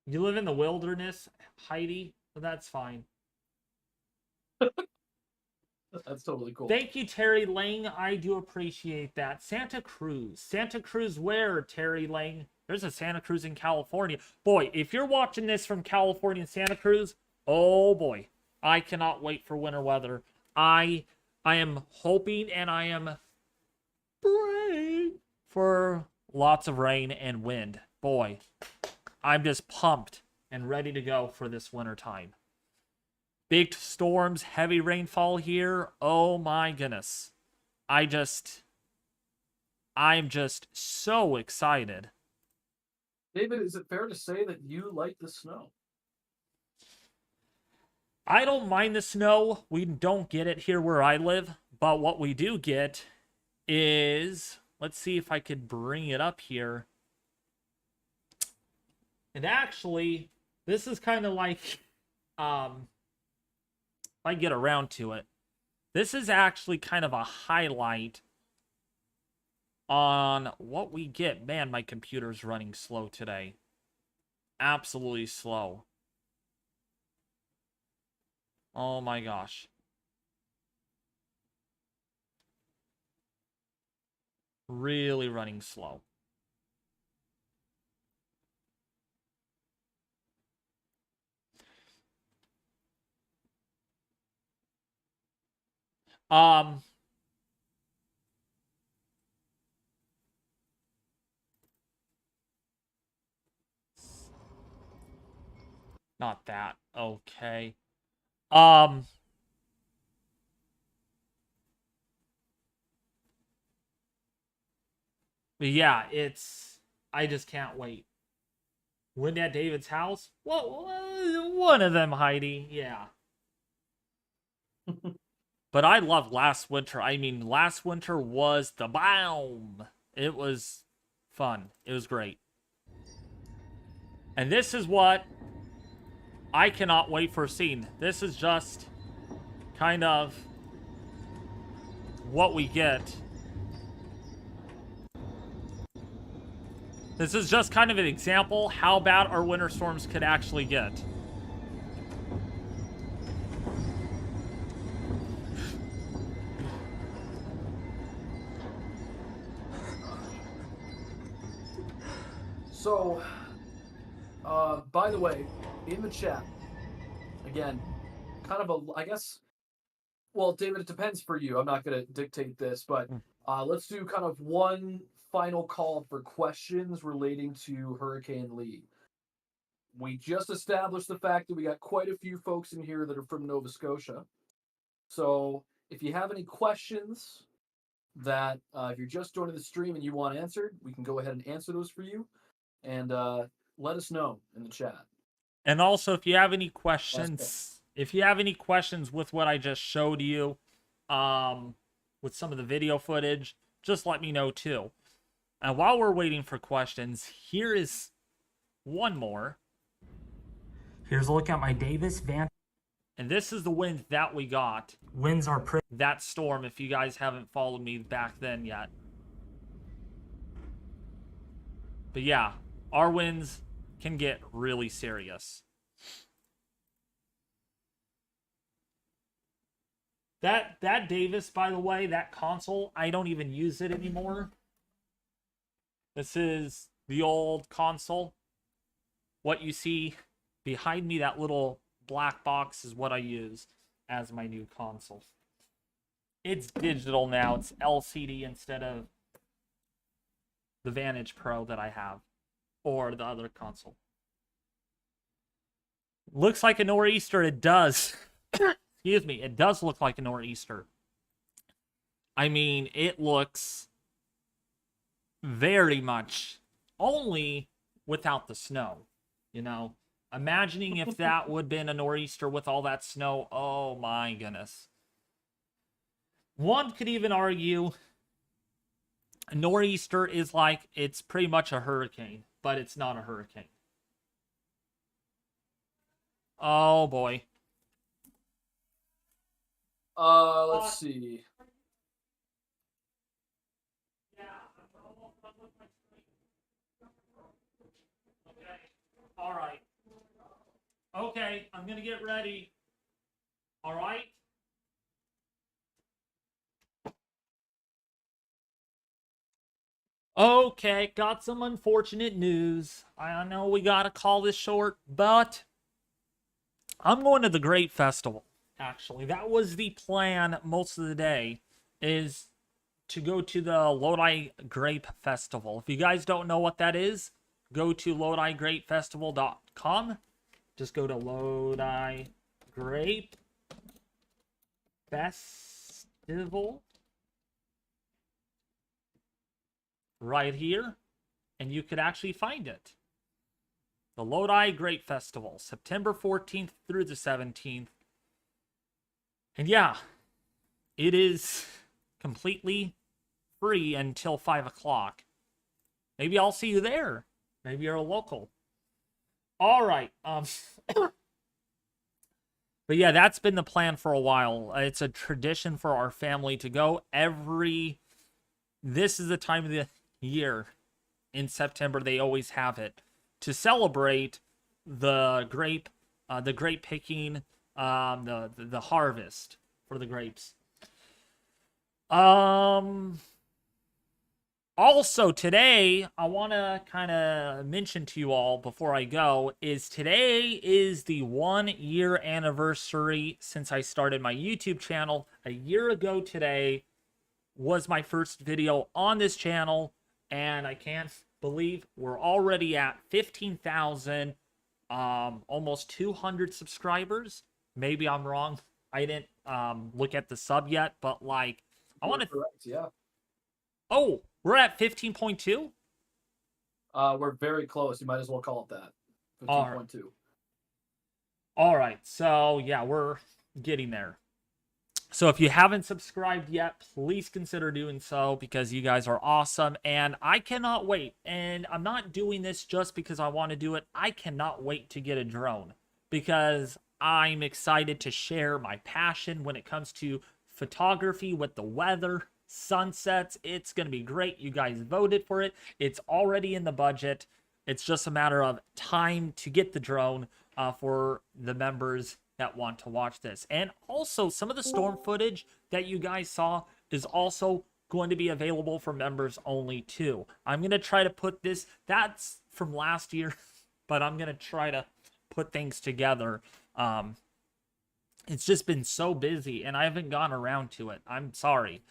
You live in the wilderness, Heidi? Well, that's fine. That's totally cool. Thank you, Terry Lang. I do appreciate that. Santa Cruz. Santa Cruz where, Terry Lang? There's a Santa Cruz in California. Boy, if you're watching this from California and Santa Cruz, oh boy. I cannot wait for winter weather. I am hoping and I am praying for lots of rain and wind. Boy, I'm just pumped and ready to go for this winter time. Big storms, heavy rainfall here. Oh my goodness. I'm just so excited. David, is it fair to say that you like the snow? I don't mind the snow. We don't get it here where I live. But what we do get is, let's see if I could bring it up here. And actually, this is kind of like, if I get around to it, this is actually kind of a highlight on what we get. Man, my computer's running slow today. Absolutely slow. Oh my gosh. Really running slow. Not that. Okay. But yeah, I just can't wait. Wind at David's house? Well, one of them, Heidi. Yeah. But I love last winter. I mean, last winter was the bomb. It was fun. It was great. And this is what I cannot wait for seeing. This is just kind of what we get This is just kind of an example how bad our winter storms could actually get. So, by the way, in the chat, again, kind of a, I guess, well, David, it depends for you. I'm not going to dictate this, but let's do kind of one final call for questions relating to Hurricane Lee. We just established the fact that we got quite a few folks in here that are from Nova Scotia. So if you have any questions that if you're just joining the stream and you want answered, we can go ahead and answer those for you. And let us know in the chat. And also, if you have any questions, with what I just showed you, with some of the video footage, just let me know too. And while we're waiting for questions, here is one more. Here's a look at my Davis van. And this is the wind that we got. Winds are pretty. That storm, if you guys haven't followed me back then yet. But yeah, our winds can get really serious. That Davis, by the way, that console, I don't even use it anymore. This is the old console. What you see behind me, that little black box, is what I use as my new console. It's digital now. It's LCD instead of the Vantage Pro that I have, or the other console. Looks like a nor'easter. It does. Excuse me. It does look like a nor'easter. I mean, it looks very much, only without the snow, you know? Imagining if that would have been a nor'easter with all that snow. Oh my goodness. One could even argue a nor'easter is like, it's pretty much a hurricane, but it's not a hurricane. Oh boy. Let's see. All right. Okay, I'm gonna get ready. All right. Okay, got some unfortunate news. I know we gotta call this short, but I'm going to the Grape Festival. Actually, that was the plan most of the day, is to go to the Lodi Grape Festival. If you guys don't know what that is, go to lodigrapefestival.com. Just go to Lodi Grape Festival right here, and you could actually find it. The Lodi Grape Festival, September 14th through the 17th. And yeah, it is completely free until 5 o'clock. Maybe I'll see you there. Maybe you're a local. All right. But yeah, that's been the plan for a while. It's a tradition for our family to go this is the time of the year in September. They always have it to celebrate the grape picking, the harvest for the grapes. Also, today, I want to kind of mention to you all before I go, is today is the 1 year anniversary since I started my YouTube channel. A year ago today was my first video on this channel, and I can't believe we're already at 15,000, almost 200 subscribers. Maybe I'm wrong. I didn't look at the sub yet, but like, I want to. Correct, yeah. Oh, we're at 15.2? We're very close. You might as well call it that. 15.2. All right. So, yeah, we're getting there. So if you haven't subscribed yet, please consider doing so, because you guys are awesome. And I cannot wait. And I'm not doing this just because I want to do it. I cannot wait to get a drone, because I'm excited to share my passion when it comes to photography with the weather. sunsets. It's going to be great. You guys voted for it. It's already in the budget. It's just a matter of time to get the drone for the members that want to watch this. And also, some of the storm footage that you guys saw is also going to be available for members only too. I'm going to try to put this, that's from last year, but I'm going to try to put things together. It's just been so busy and I haven't gone around to it. I'm sorry.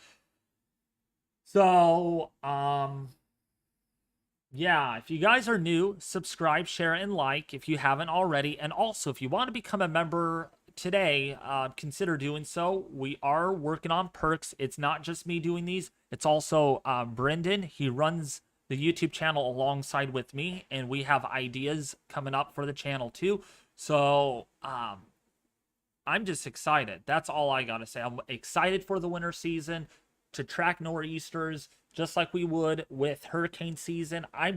So, yeah, if you guys are new, subscribe, share, and like if you haven't already. And also, if you want to become a member today, consider doing so. We are working on perks. It's not just me doing these. It's also Brendan. He runs the YouTube channel alongside with me, and we have ideas coming up for the channel too. So, I'm just excited. That's all I got to say. I'm excited for the winter season to track nor'easters just like we would with hurricane season. I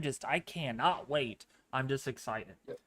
cannot wait. I'm just excited. Yep.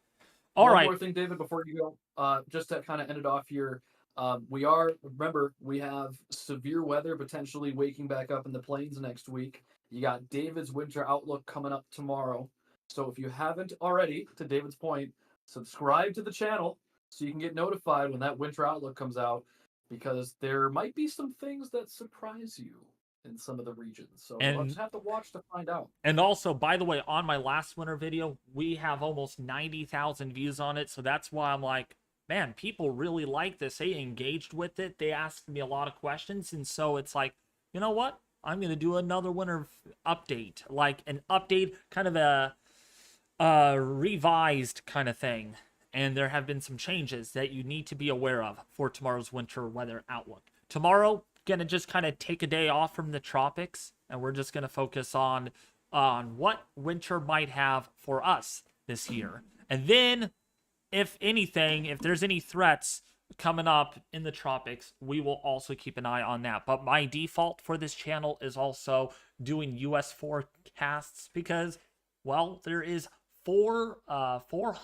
All One right. more thing, David, before you go, just to kind of end it off here, remember, we have severe weather potentially waking back up in the plains next week. You got David's winter outlook coming up tomorrow. So if you haven't already, to David's point, subscribe to the channel so you can get notified when that winter outlook comes out, because there might be some things that surprise you in some of the regions. So you'll just have to watch to find out. And also, by the way, on my last winter video, we have almost 90,000 views on it. So that's why I'm like, man, people really like this. They engaged with it. They asked me a lot of questions. And so it's like, you know what? I'm going to do another winter update, like an update, kind of a revised kind of thing. And there have been some changes that you need to be aware of for tomorrow's winter weather outlook. Tomorrow, gonna just kind of take a day off from the tropics, and we're just gonna focus on what winter might have for us this year. And then, if anything, if there's any threats coming up in the tropics, we will also keep an ey on that. But my default for this channel is also doing US forecasts, because, well, there is about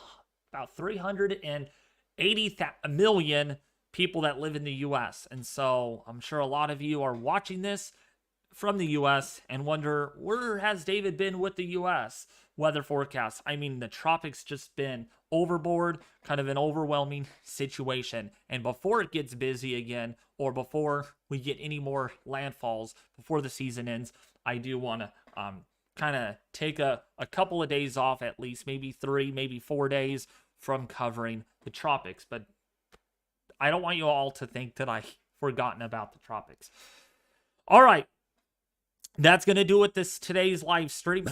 380 million people that live in the US. And so I'm sure a lot of you are watching this from the US and wonder, where has David been with the US weather forecast? I mean, the tropics just been overboard, kind of an overwhelming situation. And before it gets busy again, or before we get any more landfalls before the season ends, I do want to kind of take a couple of days off, at least maybe 3, maybe 4 days from covering the tropics. But I don't want you all to think that I've forgotten about the tropics. All right. That's going to do it with today's live stream.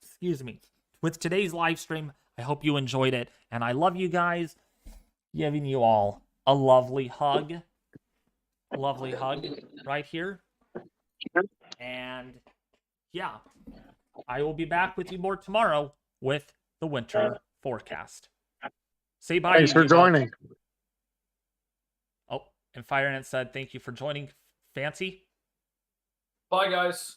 Excuse me. With today's live stream, I hope you enjoyed it. And I love you guys. Giving you all a lovely hug. A lovely hug right here. And yeah, I will be back with you more tomorrow with the winter forecast. Say bye. Thanks for joining. Oh, and FireNet said, thank you for joining. Fancy? Bye, guys.